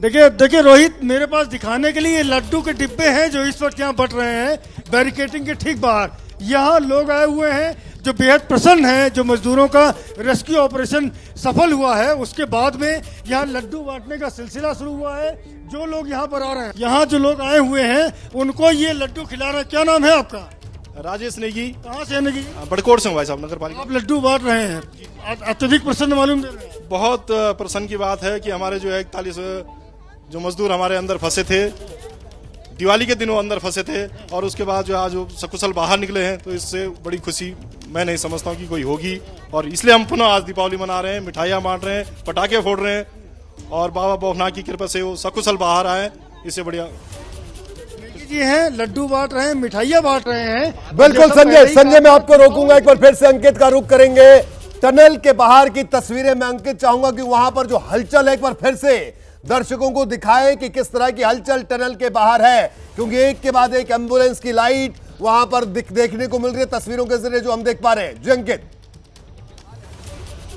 देखिए रोहित, मेरे पास दिखाने के लिए लड्डू के डिब्बे हैं जो इस वक्त यहाँ बट रहे हैं बैरिकेडिंग के ठीक बाहर। यहाँ लोग आए हुए हैं जो बेहद प्रसन्न हैं, जो मजदूरों का रेस्क्यू ऑपरेशन सफल हुआ है उसके बाद में यहाँ लड्डू बांटने का सिलसिला शुरू हुआ है। जो लोग यहाँ पर आ रहे हैं, यहाँ जो लोग आए हुए हैं उनको ये लड्डू खिला रहे हैं। क्या नाम है आपका? राजेश नेगी। कहाँ से नेगी? बड़कोट से भाई साहब, नगर पालिका। आप लड्डू बांट रहे हैं, अत्यधिक प्रसन्न मालूम दे रहे हैं। बहुत प्रसन्न की बात है कि हमारे जो है 41 जो मजदूर हमारे अंदर फंसे थे, दिवाली के दिनों अंदर फंसे थे और उसके बाद जो आज सकुशल बाहर निकले हैं, तो इससे बड़ी खुशी मैं नहीं समझता हूँ कि कोई होगी और इसलिए हम पुनः आज दीपावली मना रहे हैं, मिठाइयाँ बांट रहे हैं, पटाखे फोड़ रहे हैं और बाबा भोगनाथ की कृपा से वो सकुशल बाहर आए। इससे बढ़िया जी हैं, लड्डू बांट रहे हैं, मिठाइयाँ बांट रहे हैं। बिल्कुल संजय मैं आपको रोकूंगा, एक बार फिर से अंकित का रुख करेंगे। टनल के बाहर की तस्वीरें मैं अंकित चाहूंगा कि वहां पर जो हलचल है एक बार फिर से दर्शकों को दिखाएं कि किस तरह की हलचल टनल के बाहर है, क्योंकि एक के बाद एक एम्बुलेंस की लाइट वहां पर देखने को मिल रही है तस्वीरों के जरिए जो हम देख पा रहे हैं। जी अंकित।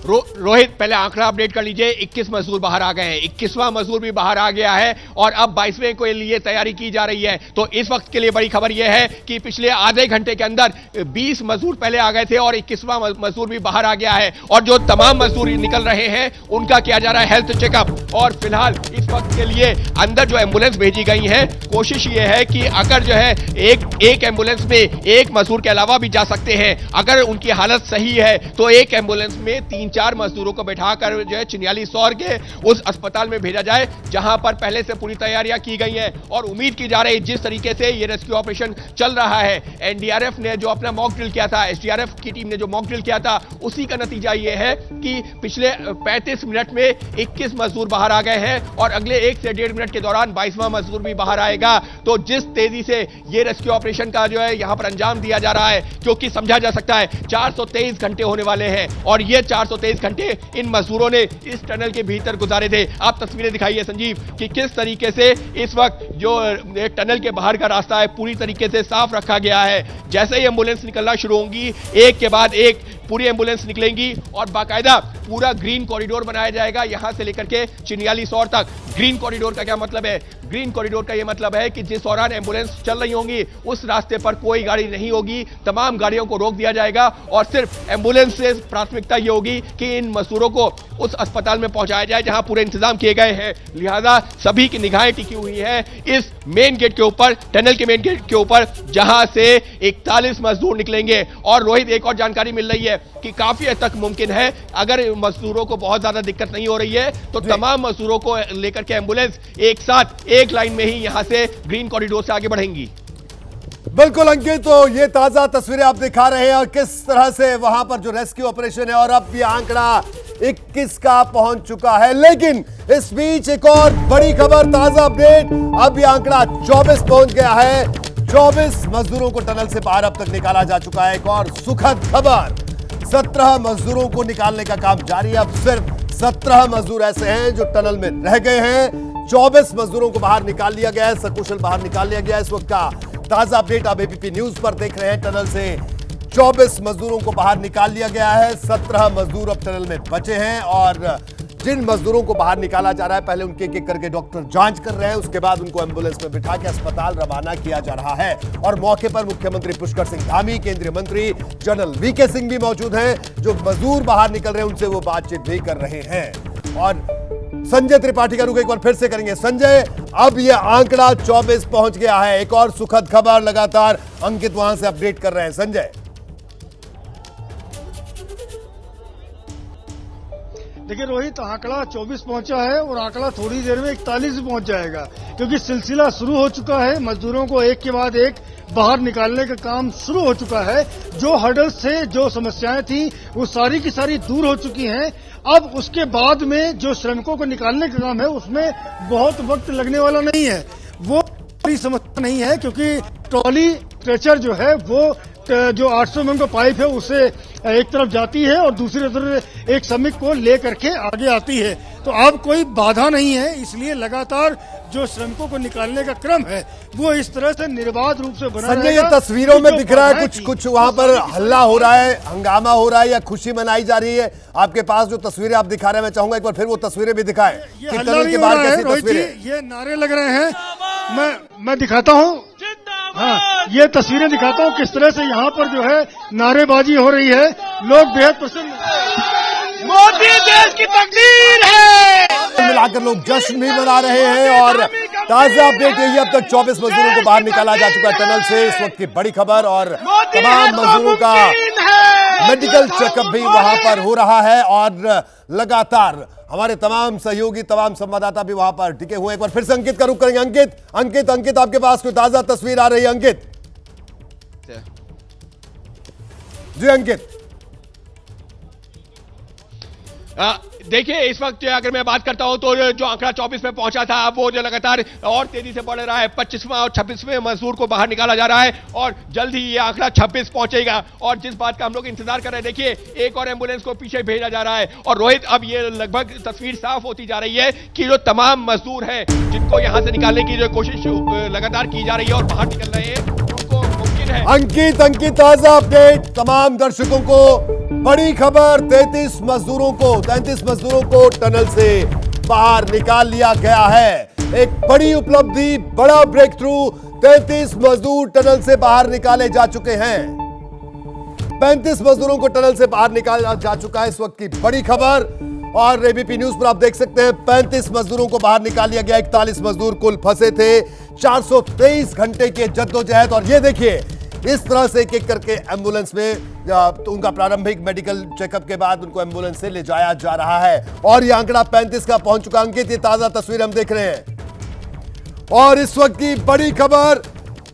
रोहित, पहले आंकड़ा अपडेट कर लीजिए। 21 मजदूर बाहर आ गए हैं, 21वां मजदूर भी बाहर आ गया है और अब 22वें के लिए तैयारी की जा रही है। तो इस वक्त के लिए बड़ी खबर यह है कि पिछले आधे घंटे के अंदर 20 मजदूर पहले आ गए थे और 21वां मजदूर भी बाहर आ गया है और जो तमाम मजदूर निकल रहे हैं उनका किया जा रहा है हेल्थ चेकअप। और फिलहाल इस वक्त के लिए अंदर जो एम्बुलेंस भेजी गई है, कोशिश ये है कि अगर जो है एक एम्बुलेंस में एक मजदूर के अलावा भी जा सकते हैं, अगर उनकी हालत सही है तो एक एम्बुलेंस में 3-4 मजदूरों को बैठाकर जो है चिन्याली सौर के उस अस्पताल में भेजा जाए जहां पर पहले से पूरी तैयारियां की गई हैं और उम्मीद की जा रही है जिस तरीके से ये रेस्क्यू ऑपरेशन चल रहा है, एनडीआरएफ ने जो अपना मॉक ड्रिल किया था, एसडीआरएफ की टीम ने जो मॉक ड्रिल किया था, उसी का नतीजा ये है कि पिछले 35 मिनट में 21 मजदूर बाहर आ गए हैं और अगले 1 से 1.5 मिनट के दौरान 22वां मजदूर भी बाहर आएगा। तो जिस तेजी से ये रेस्क्यू ऑपरेशन का जो है यहां पर अंजाम दिया जा रहा है, क्योंकि समझा जा सकता है 423 घंटे होने वाले हैं और ये 423 घंटे इन मजदूरों ने इस टनल के भीतर गुजारे थे। आप तस्वीरें दिखाइए संजीव कि किस तरीके से इस वक्त जो टनल के बाहर का रास्ता है पूरी तरीके से साफ रखा गया है। जैसे ही एम्बुलेंस निकलना शुरू होंगी, एक के बाद एक पूरी एम्बुलेंस निकलेंगी और बाकायदा पूरा ग्रीन कॉरिडोर बनाया जाएगा यहां से लेकर के चिन्याली सौर तक। ग्रीन कॉरिडोर का क्या मतलब है? ग्रीन कॉरिडोर का यह मतलब है कि जिस दौरान एम्बुलेंस चल रही होंगी उस रास्ते पर कोई गाड़ी नहीं होगी, तमाम गाड़ियों को रोक दिया जाएगा और सिर्फ एम्बुलेंस से प्राथमिकता यह होगी कि इन मजदूरों को उस अस्पताल में पहुंचाया जाए जहां पूरे इंतजाम किए गए हैं। लिहाजा सभी की निगाहें टिकी हुई है इस मेन गेट के ऊपर, टनल के मेन गेट के ऊपर, जहां से 41 मजदूर निकलेंगे। और रोहित, एक और जानकारी मिल रही है कि काफी हद तक मुमकिन है अगर मजदूरों को बहुत ज्यादा दिक्कत नहीं हो रही है तो तमाम मजदूरों को लेकर के एम्बुलेंस एक साथ एक लाइन में ही यहां से ग्रीन कॉरिडोर से आगे बढ़ेंगी। बिल्कुल अंकित, तो ये ताजा तस्वीरें आप दिखा रहे हैं और किस तरह से वहां पर जो रेस्क्यू ऑपरेशन है और अब भी आंकड़ा 21 का पहुंच चुका है। लेकिन इस बीच एक और बड़ी खबर, ताजा अपडेट, अब ये आंकड़ा 24 पहुंच गया है। 24 मजदूरों को टनल से बाहर अब तक निकाला जा चुका है। एक और सुखद खबर, 17 मजदूरों को निकालने का काम जारी है। अब सिर्फ 17 मजदूर ऐसे हैं जो टनल में रह गए हैं। 24 मजदूरों को बाहर निकाल लिया गया है, सकुशल बाहर निकाल लिया गया है। इस वक्त का ताजा अपडेट आप एबीपी न्यूज पर देख रहे हैं। टनल से 24 मजदूरों को बाहर निकाल लिया गया है। 17 मजदूर अब टनल में बचे हैं और जिन मजदूरों को बाहर निकाला जा रहा है पहले उनके एक एक करके डॉक्टर जांच कर रहे हैं, उसके बाद उनको एम्बुलेंस में बिठा के अस्पताल रवाना किया जा रहा है। और मौके पर मुख्यमंत्री पुष्कर सिंह धामी, केंद्रीय मंत्री जनरल वीके सिंह भी मौजूद हैं। जो मजदूर बाहर निकल रहे हैं उनसे वो बातचीत भी कर रहे हैं। और संजय त्रिपाठी का रुख एक बार फिर से करेंगे। संजय, अब यह आंकड़ा 24 पहुंच गया है। एक और सुखद खबर लगातार अंकित वहां से अपडेट कर रहे हैं। संजय। देखिए रोहित, आंकड़ा 24 पहुंचा है और आंकड़ा थोड़ी देर में 41 पहुंच जाएगा, क्योंकि सिलसिला शुरू हो चुका है। मजदूरों को एक के बाद एक बाहर निकालने का काम शुरू हो चुका है। जो हर्डल्स थे, जो समस्याएं थी, वो सारी की सारी दूर हो चुकी हैं। अब उसके बाद में जो श्रमिकों को निकालने का काम है, उसमें बहुत वक्त लगने वाला नहीं है। वो बड़ी समस्या नहीं है, क्योंकि ट्रॉली स्ट्रेचर जो है वो जो 800 mm का पाइप है उससे एक तरफ जाती है और दूसरी तरफ एक श्रमिक को ले करके आगे आती है। तो अब कोई बाधा नहीं है, इसलिए लगातार जो श्रमिकों को निकालने का क्रम है वो इस तरह से निर्बाध रूप से बना संजय, ये तस्वीरों में दिख रहा है कुछ वहां पर हल्ला हो रहा है, हंगामा हो रहा है या खुशी मनाई जा रही है? आपके पास जो तस्वीरें आप दिखा रहे हैं, मैं चाहूंगा एक बार फिर वो तस्वीरें भी दिखाएं कि टनल के बाहर कैसी तस्वीरें। ये नारे लग रहे हैं, मैं दिखाता हूँ। हाँ, ये तस्वीरें दिखाता हूँ किस तरह से यहाँ पर जो है नारेबाजी हो रही है। लोग बेहद प्रसन्न। मोदी देश की तकदीर है। मिलाकर लोग जश्न भी मना रहे हैं। और ताजा अपडेट यही, अब तक 24 मजदूरों को बाहर निकाला जा चुका है टनल से। इस वक्त की बड़ी खबर, और तमाम मजदूरों का मेडिकल चेकअप भी वहां पर हो रहा है। और लगातार हमारे तमाम सहयोगी, तमाम संवाददाता भी वहां पर टिके हुए। एक बार फिर से अंकित का रुख करेंगे। अंकित, आपके पास कोई ताजा तस्वीर आ रही है? अंकित जी, अंकित। देखिए, इस वक्त अगर मैं बात करता हूं तो जो आंकड़ा 24 में पहुंचा था, वो जो लगातार और तेजी से बढ़ रहा है। 25वां और 26वें मजदूर को बाहर निकाला जा रहा है और जल्द ही ये आंकड़ा 26 पहुंचेगा। और जिस बात का हम लोग इंतजार कर रहे हैं, देखिए एक और एम्बुलेंस को पीछे भेजा जा रहा है। और रोहित, अब ये लगभग तस्वीर साफ होती जा रही है कि जो तमाम मजदूर हैं जिनको यहां से निकालने की जो कोशिश लगातार की जा रही है और बाहर निकल रहे हैं, उनको मुमकिन है। अंकित, ताजा अपडेट तमाम दर्शकों को। बड़ी खबर, 33 मजदूरों को टनल से बाहर निकाल लिया गया है। एक बड़ी उपलब्धि, बड़ा ब्रेक थ्रू। 33 मजदूर टनल से बाहर निकाले जा चुके हैं। 35 मजदूरों को टनल से बाहर निकाला जा चुका है, इस वक्त की बड़ी खबर। और एबीपी न्यूज पर आप देख सकते हैं 35 मजदूरों को बाहर निकाल लिया गया। 41 मजदूर कुल फंसे थे। 423 घंटे के जद्दोजहद। और ये देखिए, इस तरह से एक एक करके एम्बुलेंस में तो उनका प्रारंभिक मेडिकल चेकअप के बाद उनको एम्बुलेंस से ले जाया जा रहा है। और यह आंकड़ा 35 का पहुंच चुका। अंकित, ये ताजा तस्वीर हम देख रहे हैं। और इस वक्त की बड़ी खबर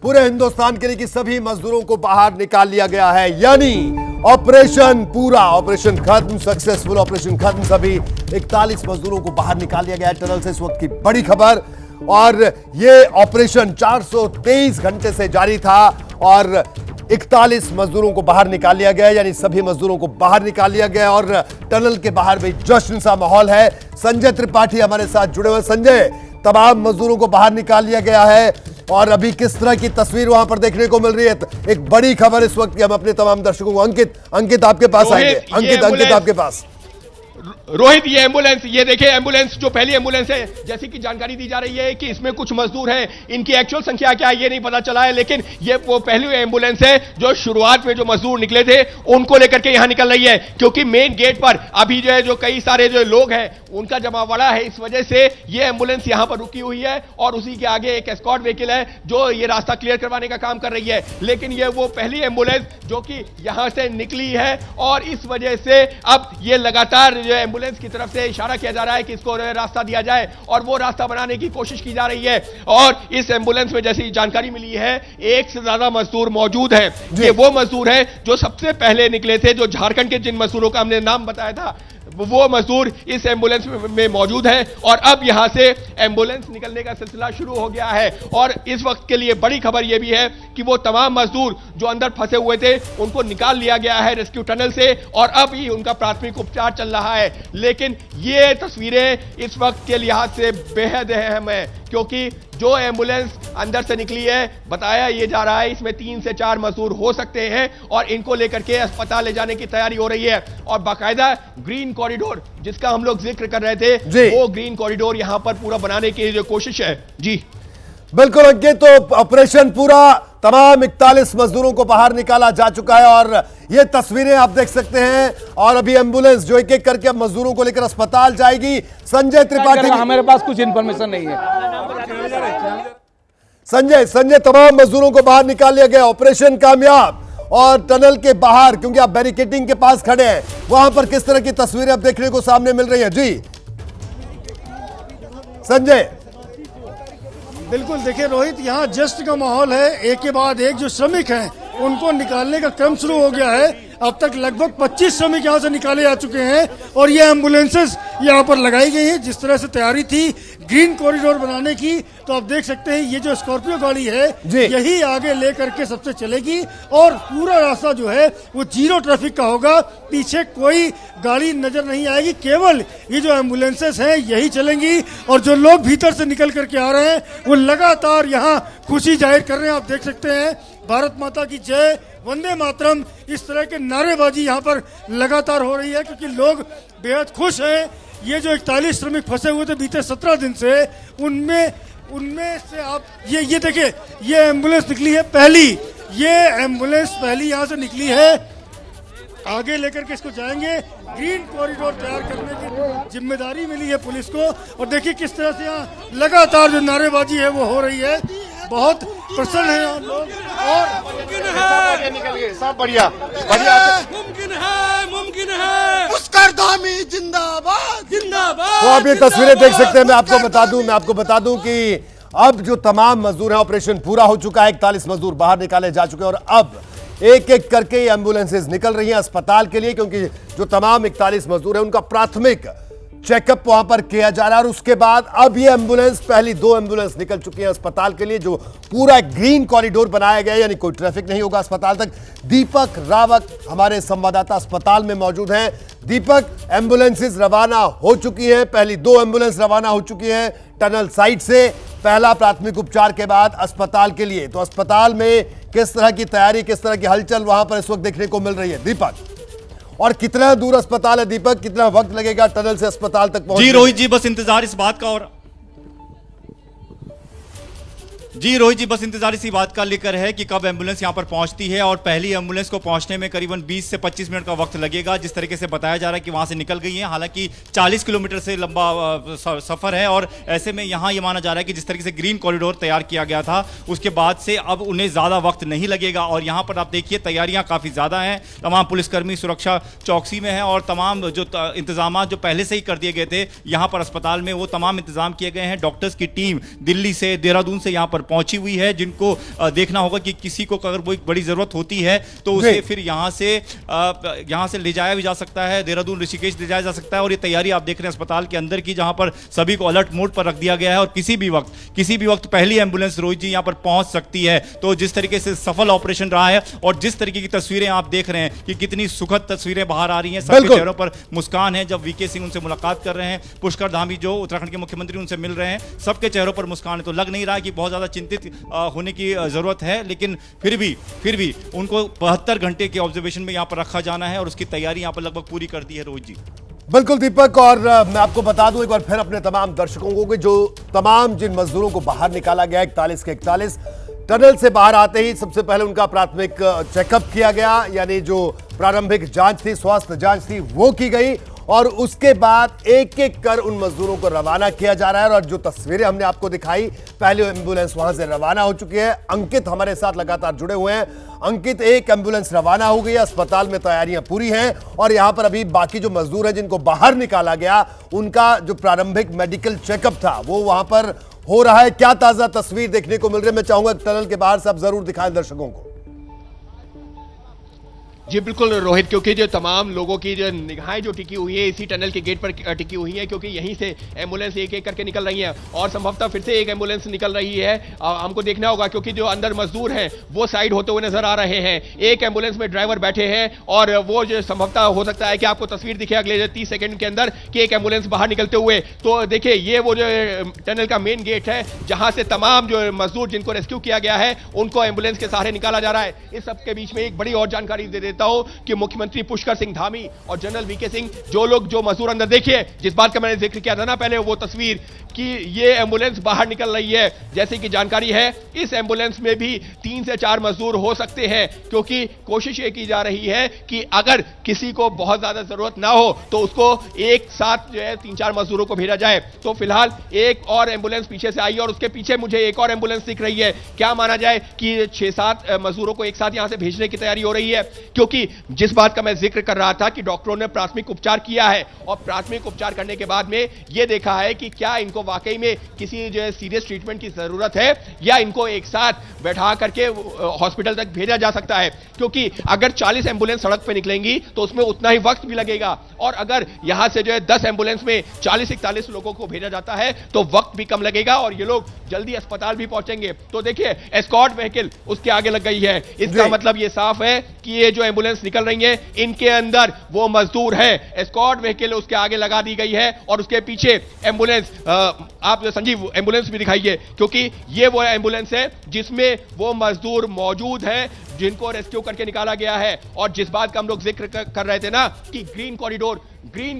पूरे हिंदुस्तान के लिए कि सभी मजदूरों को बाहर निकाल लिया गया है। यानी ऑपरेशन पूरा, ऑपरेशन खत्म, सक्सेसफुल ऑपरेशन खत्म। सभी 41 मजदूरों को बाहर निकाल लिया गया है टनल से, इस वक्त की बड़ी खबर। और ये ऑपरेशन 423 घंटे से जारी था और 41 मजदूरों को बाहर निकाल लिया गया, यानी सभी मजदूरों को बाहर निकाल लिया गया। और टनल के बाहर भी जश्न सा माहौल है। संजय त्रिपाठी हमारे साथ जुड़े हुए। संजय, तमाम मजदूरों को बाहर निकाल लिया गया है और अभी किस तरह की तस्वीर वहां पर देखने को मिल रही है? एक बड़ी खबर इस वक्त की हम अपने तमाम दर्शकों को। अंकित आपके पास आएंगे। अंकित आपके पास। रोहित, ये एम्बुलेंस, ये देखिए एम्बुलेंस, जो पहली एम्बुलेंस है, जैसी कि जानकारी दी जा रही है कि इसमें कुछ मजदूर हैं। इनकी एक्चुअल संख्या क्या है ये नहीं पता चला है, लेकिन ये वो पहली एम्बुलेंस है जो शुरुआत में जो मजदूर निकले थे उनको लेकर के यहां निकल रही है। क्योंकि मेन गेट पर अभी जो है जो कई सारे जो लोग हैं उनका जमावड़ा है, इस वजह से ये एम्बुलेंस यहां पर रुकी हुई है। और उसी के आगे एक एस्कॉर्ट व्हीकल है जो ये रास्ता क्लियर करवाने का काम कर रही है। लेकिन ये वो पहली एम्बुलेंस जो कि यहां से निकली है और इस वजह से अब ये लगातार जो एम्बुलेंस की तरफ से इशारा किया जा रहा है कि इसको रास्ता दिया जाए और वो रास्ता बनाने की कोशिश की जा रही है। और इस एम्बुलेंस में जैसी जानकारी मिली है, एक से ज्यादा मजदूर मौजूद हैं। ये वो मजदूर हैं जो सबसे पहले निकले थे, जो झारखंड के जिन मजदूरों का हमने नाम बताया था, वो मजदूर इस एम्बुलेंस में मौजूद हैं। और अब यहां से एम्बुलेंस निकलने का सिलसिला शुरू हो गया है। और इस वक्त के लिए बड़ी खबर यह भी है कि वो तमाम मजदूर जो अंदर फंसे हुए थे उनको निकाल लिया गया है रेस्क्यू टनल से और अब ही उनका प्राथमिक उपचार चल रहा है। लेकिन ये तस्वीरें इस वक्त के लिहाज से बेहद अहम है, क्योंकि जो एम्बुलेंस अंदर से निकली है, बताया ये जा रहा है इसमें 3 से 4 मजदूर हो सकते हैं और इनको लेकर के अस्पताल ले जाने की तैयारी हो रही है। और बाकायदा ग्रीन कॉरिडोर जिसका हम लोग जिक्र कर रहे थे, वो ग्रीन कॉरिडोर यहां पर पूरा बनाने की जो कोशिश है। जी बिल्कुल अंकित, तो ऑपरेशन पूरा, तमाम 41 मजदूरों को बाहर निकाला जा चुका है और ये तस्वीरें आप देख सकते हैं। और अभी एम्बुलेंस जो एक एक करके अब मजदूरों को लेकर अस्पताल जाएगी। संजय त्रिपाठी, हमारे पास कुछ इन्फॉर्मेशन नहीं है। संजय, तमाम मजदूरों को बाहर निकाल लिया गया, ऑपरेशन कामयाब। और टनल के बाहर, क्योंकि आप बैरिकेडिंग के पास खड़े हैं, वहां पर किस तरह की तस्वीरें अब देखने को सामने मिल रही हैं। जी संजय। बिल्कुल, देखिए रोहित, यहाँ जश्न का माहौल है। एक के बाद एक जो श्रमिक हैं उनको निकालने का क्रम शुरू हो गया है। अब तक लगभग 25 श्रमिक यहाँ से निकाले जा चुके हैं और ये एम्बुलेंसेस यहाँ पर लगाई गई हैं। जिस तरह से तैयारी थी ग्रीन कॉरिडोर बनाने की, तो आप देख सकते हैं ये जो स्कॉर्पियो गाड़ी है यही आगे लेकर के सबसे चलेगी और पूरा रास्ता जो है वो जीरो ट्रैफिक का होगा। पीछे कोई गाड़ी नजर नहीं आएगी, केवल ये जो एम्बुलेंसेस हैं यही चलेंगी और जो लोग भीतर से निकल करके आ रहे हैं वो लगातार यहाँ खुशी जाहिर कर रहे हैं। आप देख सकते हैं भारत माता की जय, वंदे मातरम, इस तरह के नारेबाजी यहाँ पर लगातार हो रही है क्योंकि लोग बेहद खुश हैं। ये जो 41 श्रमिक फंसे हुए थे बीते 17 दिन से, उनमें से आप ये देखिए, ये एम्बुलेंस निकली है पहली, ये एम्बुलेंस पहली यहाँ से निकली है। आगे लेकर के इसको जाएंगे। ग्रीन कॉरिडोर तैयार करने की जिम्मेदारी मिली है पुलिस को और देखिए किस तरह से यहाँ लगातार जो नारेबाजी है वो हो रही है। बहुत प्रसन्न है यहाँ लोग और सब बढ़िया मुमकिन है पुष्कर धामी जिंदाबाद जिंदाबाद। तो आप ये तस्वीरें देख सकते हैं। मैं आपको बता दूं कि अब जो तमाम मजदूर हैं, ऑपरेशन पूरा हो चुका है। 41 मजदूर बाहर निकाले जा चुके हैं और अब एक एक करके ये एम्बुलेंसेज निकल रही हैं अस्पताल के लिए, क्योंकि जो तमाम 41 मजदूर हैं उनका प्राथमिक चेकअप वहां पर किया जा रहा है। और उसके बाद अब ये एम्बुलेंस, पहली 2 एम्बुलेंस निकल चुकी हैं अस्पताल के लिए, जो पूरा ग्रीन कॉरिडोर बनाया गया है, यानी कोई ट्रैफिक नहीं होगा अस्पताल तक। दीपक रावत हमारे संवाददाता अस्पताल में मौजूद हैं। दीपक, एम्बुलेंसेज रवाना हो चुकी हैं, पहली 2 एम्बुलेंस रवाना हो चुकी हैं टनल साइड से, पहला प्राथमिक उपचार के बाद अस्पताल के लिए। तो अस्पताल में किस तरह की तैयारी, किस तरह की हलचल वहां पर इस वक्त देखने को मिल रही है दीपक? और कितना दूर अस्पताल है दीपक, कितना वक्त लगेगा टनल से अस्पताल तक पहुंचने? जी रोहित जी, बस इंतजार इस बात का इसी बात का लेकर है कि कब एम्बुलेंस यहां पर पहुंचती है। और पहली एम्बुलेंस को पहुंचने में करीबन 20 से 25 मिनट का वक्त लगेगा, जिस तरीके से बताया जा रहा है कि वहां से निकल गई है। हालांकि 40 किलोमीटर से लंबा सफर है और ऐसे में यहां ये माना जा रहा है कि जिस तरीके से ग्रीन कॉरिडोर तैयार किया गया था उसके बाद से अब उन्हें ज्यादा वक्त नहीं लगेगा। और यहां पर आप देखिए तैयारियां काफी ज्यादा हैं, तमाम पुलिसकर्मी सुरक्षा चौकसी में है और तमाम जो इंतजाम जो पहले से ही कर दिए गए थे यहाँ पर अस्पताल में, वो तमाम इंतजाम किए गए हैं। डॉक्टर्स की टीम दिल्ली से, देहरादून से यहाँ पर पहुंची हुई है, जिनको देखना होगा कि किसी को अगर कोई बड़ी जरूरत होती है तो उसे फिर यहां से ले जाया भी जा सकता है, देहरादून ऋषिकेश ले जाया जा सकता है। और ये तैयारी आप देख रहे हैं अस्पताल के अंदर की, जहां पर सभी को अलर्ट मोड पर रख दिया गया है और किसी भी वक्त पहली एम्बुलेंस रोहित जी यहां पर पहुंच सकती है। तो जिस तरीके से सफल ऑपरेशन रहा है और जिस तरीके की तस्वीरें आप देख रहे हैं कि कितनी सुखद तस्वीरें बाहर आ रही हैं, सबके चेहरों पर मुस्कान है। जब वीके सिंह उनसे मुलाकात कर रहे हैं, पुष्कर धामी जो उत्तराखंड के मुख्यमंत्री उनसे मिल रहे हैं, सबके चेहरों पर मुस्कान है। तो लग नहीं रहा कि बहुत ज्यादा चिंतित होने की जरूरत है, लेकिन फिर भी उनको 72 घंटे के ऑब्जर्वेशन में यहां पर रखा जाना है और उसकी तैयारी यहां पर लगभग पूरी कर दी है रोहित जी। बिल्कुल दीपक, और मैं आपको बता दूं एक बार फिर अपने तमाम दर्शकों को कि जो तमाम जिन मजदूरों को बाहर निकाला गया 41 के 41 टनल से बाहर आते ही सबसे पहले उनका प्राथमिक चेकअप किया गया, यानी जो प्रारंभिक जांच थी, स्वास्थ्य जांच थी, वो की गई और उसके बाद एक एक कर उन मजदूरों को रवाना किया जा रहा है। और जो तस्वीरें हमने आपको दिखाई, पहली एम्बुलेंस वहां से रवाना हो चुकी है। अंकित हमारे साथ लगातार जुड़े हुए हैं। अंकित, एक एम्बुलेंस रवाना हो गई है, अस्पताल में तैयारियां पूरी हैं और यहां पर अभी बाकी जो मजदूर हैं जिनको बाहर निकाला गया, उनका जो प्रारंभिक मेडिकल चेकअप था वो वहां पर हो रहा है। क्या ताजा तस्वीर देखने को मिल रही है, मैं चाहूंगा टनल के बाहर से आप जरूर दिखाएं दर्शकों को। जी बिल्कुल रोहित, क्योंकि जो तमाम लोगों की जो निगाहें जो टिकी हुई है इसी टनल के गेट पर टिकी हुई है, क्योंकि यहीं से एम्बुलेंस एक एक करके निकल रही है और संभवतः फिर से एक एम्बुलेंस निकल रही है। हमको देखना होगा क्योंकि जो अंदर मजदूर हैं वो साइड होते हुए नजर आ रहे हैं। एक एम्बुलेंस में ड्राइवर बैठे हैं और वो जो संभवतः हो सकता है कि आपको तस्वीर दिखे अगले 30 सेकंड के अंदर कि एक एम्बुलेंस बाहर निकलते हुए। तो देखिए ये वो जो टनल का मेन गेट है जहां से तमाम जो मजदूर जिनको रेस्क्यू किया गया है उनको एम्बुलेंस के सहारे निकाला जा रहा है। इस सबके बीच में एक बड़ी और जानकारी दे देता देखता हूं कि मुख्यमंत्री पुष्कर सिंह धामी और जनरल वीके सिंह, जो मजदूर अंदर, देखिए जिस बात का मैंने जिक्र किया था ना पहले, वो तस्वीर कि ये एम्बुलेंस बाहर निकल रही है। जैसे कि जानकारी है, इस एम्बुलेंस में भी 3 से 4 मजदूर हो सकते हैं, क्योंकि कोशिश ये की जा रही है कि अगर किसी को बहुत ज्यादा जरूरत ना हो तो उसको एक साथ जो है 3-4 मजदूरों को भेजा जाए। तो फिलहाल एक और एम्बुलेंस पीछे से आई और उसके पीछे मुझे एक और एम्बुलेंस दिख रही है। क्या माना जाए कि 6-7 मजदूरों को एक साथ यहां से भेजने की तैयारी हो रही है, क्योंकि जिस बात का मैं जिक्र कर रहा था कि डॉक्टरों ने प्राथमिक उपचार किया है और प्राथमिक उपचार करने के बाद में यह देखा है कि क्या इनको वाकई में किसी जो है सीरियस ट्रीटमेंट की जरूरत है या इनको एक साथ बैठा करके हॉस्पिटल तक भेजा जा सकता है। क्योंकि अगर 40 एम्बुलेंस सड़क पे निकलेंगी तो उसमें उतना ही वक्त भी लगेगा, और अगर यहां से जो है 10 एम्बुलेंस में 40-41 लोगों को भेजा जाता है तो वक्त भी कम लगेगा और ये लोग जल्दी अस्पताल भी पहुंचेंगे। तो देखिए एस्कॉर्ट व्हीकल उसके आगे लग गई है। इसका मतलब ये साफ है कि ये जो एम्बुलेंस निकल रही है इनके अंदर वो मजदूर है। एस्कॉर्ट व्हीकल उसके आगे लगा दी गई है और उसके पीछे एम्बुलेंस, आप संजीव एम्बुलेंस भी दिखाइए, क्योंकि ये वो एम्बुलेंस है जिसमें वो मजदूर मौजूद है जिनको रेस्क्यू करके निकाला गया है। और जिस बात का हम लोग जिक्र कर रहे थे ना कि ग्रीन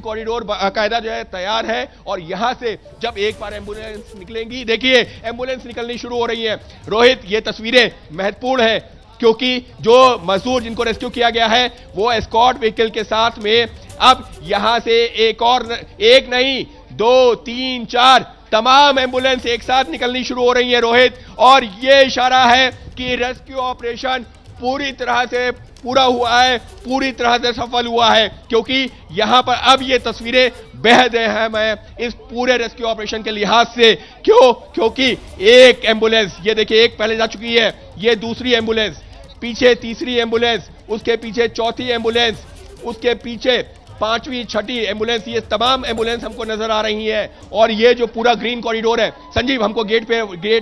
कॉरिडोर बाकायदा जो है तैयार है, और यहां से जब एक बार एम्बुलेंस निकलेंगी, देखिए एम्बुलेंस निकलनी शुरू हो रही है। रोहित, ये तस्वीरें महत्वपूर्ण है क्योंकि जो मजदूर जिनको रेस्क्यू किया गया है वो एस्कॉर्ट व्हीकल के साथ में अब यहां से एक नहीं 2, 3, 4 तमाम एम्बुलेंस एक साथ निकलनी शुरू हो रही है रोहित, और ये इशारा है कि रेस्क्यू ऑपरेशन पूरी तरह से पूरा हुआ है, पूरी तरह से सफल हुआ है। क्योंकि यहां पर अब ये तस्वीरें बेहद अहम है इस पूरे रेस्क्यू ऑपरेशन के लिहाज से। क्योंकि एक एम्बुलेंस, ये देखिए एक पहले जा चुकी है, ये दूसरी एम्बुलेंस, पीछे तीसरी एम्बुलेंस, उसके पीछे चौथी एम्बुलेंस, उसके पीछे 5वीं 6ठी एम्बुलेंस, ये तमाम एम्बुलेंस हमको नजर आ रही है। और ये जो पूरा ग्रीन कॉरिडोर है, संजीव हमको गेट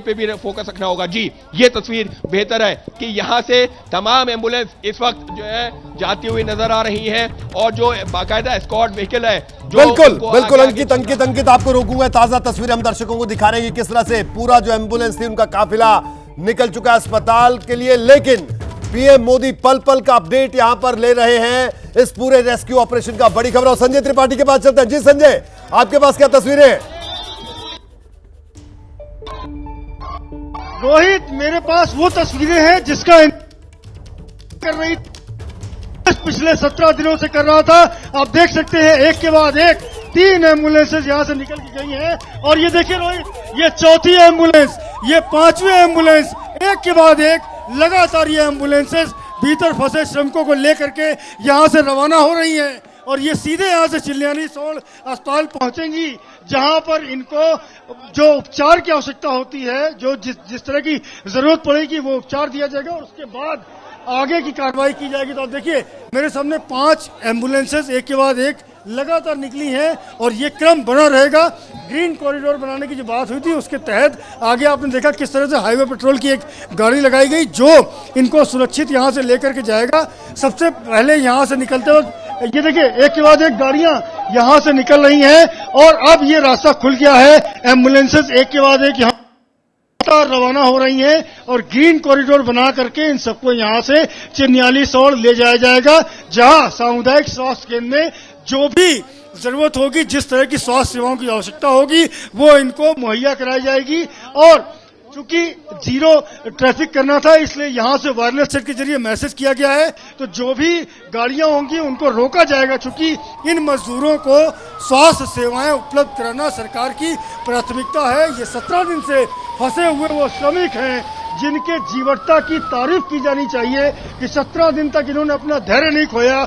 पे भी फोकस रखना होगा जी। ये तस्वीर बेहतर है कि यहां से तमाम एम्बुलेंस इस वक्त जो है जाती हुई नजर आ रही है, और जो बाकायदा एस्कॉर्ट व्हीकल है जो बिल्कुल अंकित आपको रोकूंगा। ताजा तस्वीर हम दर्शकों को दिखा रहे हैं किस तरह से पूरा जो एम्बुलेंस थी उनका काफिला निकल चुका है अस्पताल के लिए, लेकिन पीएम मोदी पल पल का अपडेट यहां पर ले रहे हैं इस पूरे रेस्क्यू ऑपरेशन का। बड़ी खबर, और संजय त्रिपाठी के पास चलते हैं। जी संजय, आपके पास क्या तस्वीरें? रोहित, मेरे पास वो तस्वीरें हैं जिसका कर रही पिछले 17 दिनों से कर रहा था। आप देख सकते हैं एक के बाद एक 3 एम्बुलेंसेज यहां से निकल के गई हैं, और ये देखिए रोहित, ये चौथी एम्बुलेंस, ये 5वीं एम्बुलेंस, एक के बाद एक लगातार ये एम्बुलेंसेज भीतर फंसे श्रमिकों को लेकर के यहां से रवाना हो रही हैं, और ये सीधे यहां से चिल्लियानी सोल अस्पताल पहुंचेंगी, जहां पर इनको जो उपचार की आवश्यकता होती है, जो जिस तरह की जरूरत पड़ेगी वो उपचार दिया जाएगा, और उसके बाद आगे की कार्रवाई की जाएगी। तो आप देखिए मेरे सामने 5 एम्बुलेंसेज एक के बाद एक लगातार निकली हैं, और ये क्रम बना रहेगा। ग्रीन कॉरिडोर बनाने की जो बात हुई थी उसके तहत आगे आपने देखा किस तरह से हाईवे पेट्रोल की एक गाड़ी लगाई गई जो इनको सुरक्षित यहां से लेकर के जाएगा। सबसे पहले यहां से निकलते वक्त ये देखिए एक के बाद एक गाड़ियां यहां से निकल रही हैं, और अब ये रास्ता खुल गया है। एम्बुलेंसेज एक के बाद एक यहां रवाना हो रही हैं, और ग्रीन कॉरिडोर बना करके इन सबको यहां से चिन्याली सोल ले जाया जाएगा, जहां सामुदायिक स्वास्थ्य केंद्र में जो भी जरूरत होगी, जिस तरह की स्वास्थ्य सेवाओं की आवश्यकता होगी, वो इनको मुहैया कराई जाएगी। और चूंकि जीरो ट्रैफिक करना था, इसलिए यहां से वायरलेस सेट के जरिए मैसेज किया गया है, तो जो भी गाड़ियां होंगी उनको रोका जाएगा। चूंकि इन मजदूरों को स्वास्थ्य सेवाएं उपलब्ध कराना सरकार की प्राथमिकता है। ये 17 दिन से फंसे हुए वो श्रमिक हैं जिनके जीवटता की तारीफ की जानी चाहिए कि 17 दिन तक इन्होंने अपना धैर्य नहीं खोया,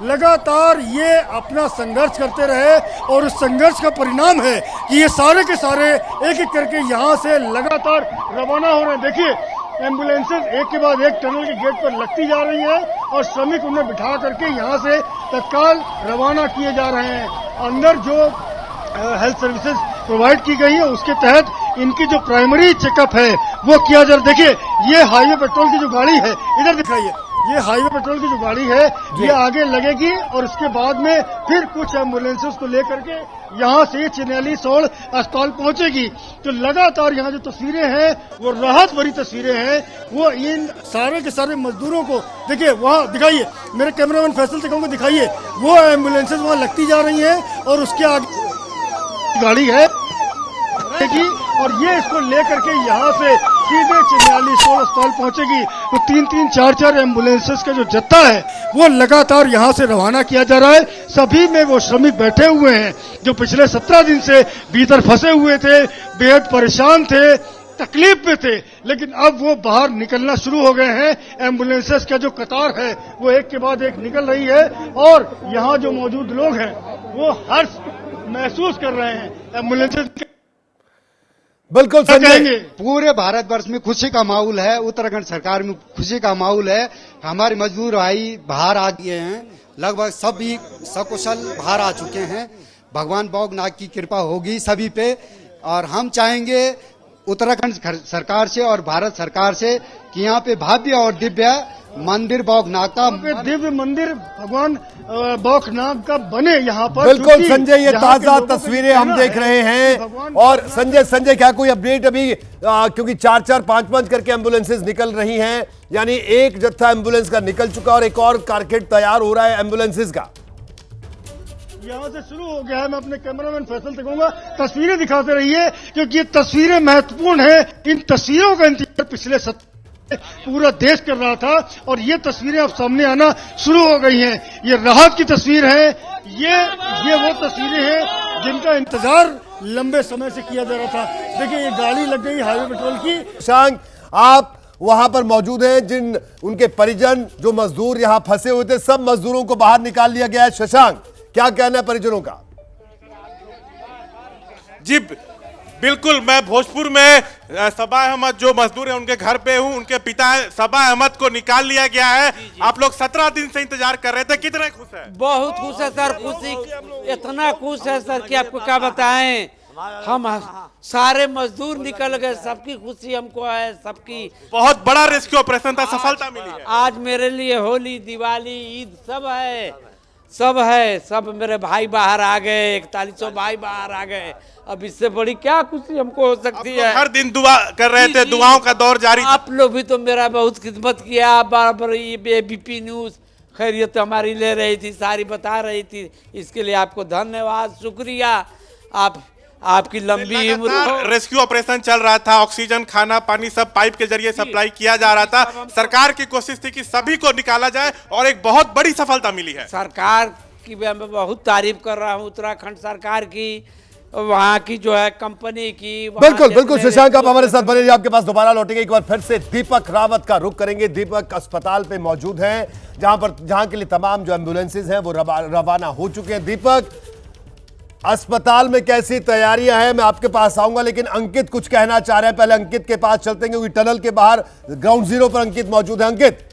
लगातार ये अपना संघर्ष करते रहे, और उस संघर्ष का परिणाम है कि ये सारे के सारे एक एक करके यहाँ से लगातार रवाना हो रहे हैं। देखिए एम्बुलेंसेज एक के बाद एक टनल के गेट पर लगती जा रही है, और श्रमिक उन्हें बिठा करके यहाँ से तत्काल रवाना किए जा रहे हैं। अंदर जो हेल्थ सर्विसेज प्रोवाइड की गई है उसके तहत इनकी जो प्राइमरी चेकअप है वो किया जा रहा है। देखिए ये हाईवे पेट्रोल की जो गाड़ी है, इधर दिखाइए, ये हाईवे पेट्रोल की जो गाड़ी है ये आगे लगेगी और उसके बाद में फिर कुछ एम्बुलेंसेस को लेकर के यहाँ से चिन्याली सोल अस्पताल पहुंचेगी। तो लगातार यहाँ जो तस्वीरें हैं वो राहत भरी तस्वीरें हैं। वो इन सारे के सारे मजदूरों को देखिए, वहाँ दिखाइए, मेरे कैमरामैन फैसल से कहूँगा दिखाइए, वो एम्बुलेंसेस वहाँ लगती जा रही हैं और उसके आगे गाड़ी है और ये इसको लेकर के यहाँ से सीधे चिन्याली सोल अस्पताल पहुंचेगी। तो 3-3, 4-4 एम्बुलेंसेस का जो जत्था है वो लगातार यहाँ से रवाना किया जा रहा है। सभी में वो श्रमिक बैठे हुए हैं जो पिछले 17 दिन से भीतर फंसे हुए थे, बेहद परेशान थे, तकलीफ में थे, लेकिन अब वो बाहर निकलना शुरू हो गए हैं। एम्बुलेंसेस का जो कतार है वो एक के बाद एक निकल रही है और यहाँ जो मौजूद लोग हैं वो हर्ष महसूस कर रहे हैं। एम्बुलेंसेस बिल्कुल संजय, पूरे भारतवर्ष में खुशी का माहौल है, उत्तराखंड सरकार में खुशी का माहौल है। हमारे मजदूर भाई बाहर आ गए हैं, लगभग सभी सकुशल बाहर आ चुके हैं। भगवान भोगनाथ की कृपा होगी सभी पे और हम चाहेंगे उत्तराखंड सरकार से और भारत सरकार से कि यहाँ पे भव्य और दिव्य मंदिर बौखनाग का दिव्य मंदिर भगवान बौखनाग का बने यहाँ पर। बिल्कुल संजय, ये ताजा तस्वीरें हम देख रहे हैं। और संजय क्या कोई अपडेट अभी, क्योंकि 4-4, 5-5 करके एम्बुलेंसेस निकल रही हैं, यानी एक जत्था एम्बुलेंस का निकल चुका और एक और कारकेट तैयार हो रहा है एम्बुलेंसेस का। यहाँ से शुरू हो गया है। मैं अपने कैमरामैन फैसल से कहूंगा तस्वीरें दिखाते रहिए क्योंकि ये तस्वीरें महत्वपूर्ण है। इन तस्वीरों का इंतजार पिछले पूरा देश कर रहा था और ये तस्वीरें अब सामने आना शुरू हो गई हैं। ये राहत की तस्वीर है, ये वो तस्वीरें हैं जिनका इंतजार लंबे समय से किया जा रहा था। देखिए ये गाड़ी लग गई हाईवे पेट्रोल की। शशांक, आप वहां पर मौजूद हैं, जिन उनके परिजन जो मजदूर यहाँ फंसे हुए थे, सब मजदूरों को बाहर निकाल लिया गया है। शशांक, क्या कहना है परिजनों का? जी बिल्कुल, मैं भोजपुर में सबा अहमद जो मजदूर है उनके घर पे हूँ। उनके पिता सबा अहमद को निकाल लिया गया है। आप लोग 17 दिन से इंतजार कर रहे थे, कितने खुश है? बहुत खुश है सर, खुशी इतना खुश है सर कि आपको क्या बताएं। हम सारे मजदूर निकल गए, सबकी खुशी हमको है, सबकी। बहुत बड़ा रेस्क्यू ऑपरेशन था, सफलता मिली है। आज मेरे लिए होली, दिवाली, ईद सब है। सब मेरे भाई बाहर आ गए, 4100 भाई बाहर आ गए। अब इससे बड़ी क्या खुशी हमको हो सकती है। हर दिन दुआ कर रहे थे, दुआओं का दौर जारी। आप लोग भी तो मेरा बहुत खिदमत किया, बार एबीपी न्यूज खैरियत हमारी ले रही थी, सारी बता रही थी। इसके लिए आपको धन्यवाद, शुक्रिया। आपकी लंबी उम्र। रेस्क्यू ऑपरेशन चल रहा था, ऑक्सीजन, खाना पानी सब पाइप के जरिए सप्लाई किया जा रहा था। सरकार की कोशिश थी कि सभी को निकाला जाए और एक बहुत बड़ी सफलता मिली है। सरकार की मैं बहुत तारीफ कर रहा हूँ, उत्तराखंड सरकार की, वहाँ की जो है कंपनी की। बिल्कुल शशांक, आप हमारे साथ बने रहिए, आपके पास दोबारा लौटेंगे। एक बार फिर से दीपक रावत का रुख करेंगे। दीपक अस्पताल पे मौजूद हैं, जहां के लिए तमाम जो एम्बुलेंसेज हैं वो रवाना हो चुके हैं। दीपक, अस्पताल में कैसी तैयारियां हैं? मैं आपके पास आऊंगा, लेकिन अंकित कुछ कहना चाह रहे हैं। पहले अंकित के पास चलते हैं क्योंकि टनल के बाहर ग्राउंड जीरो पर अंकित मौजूद है। अंकित,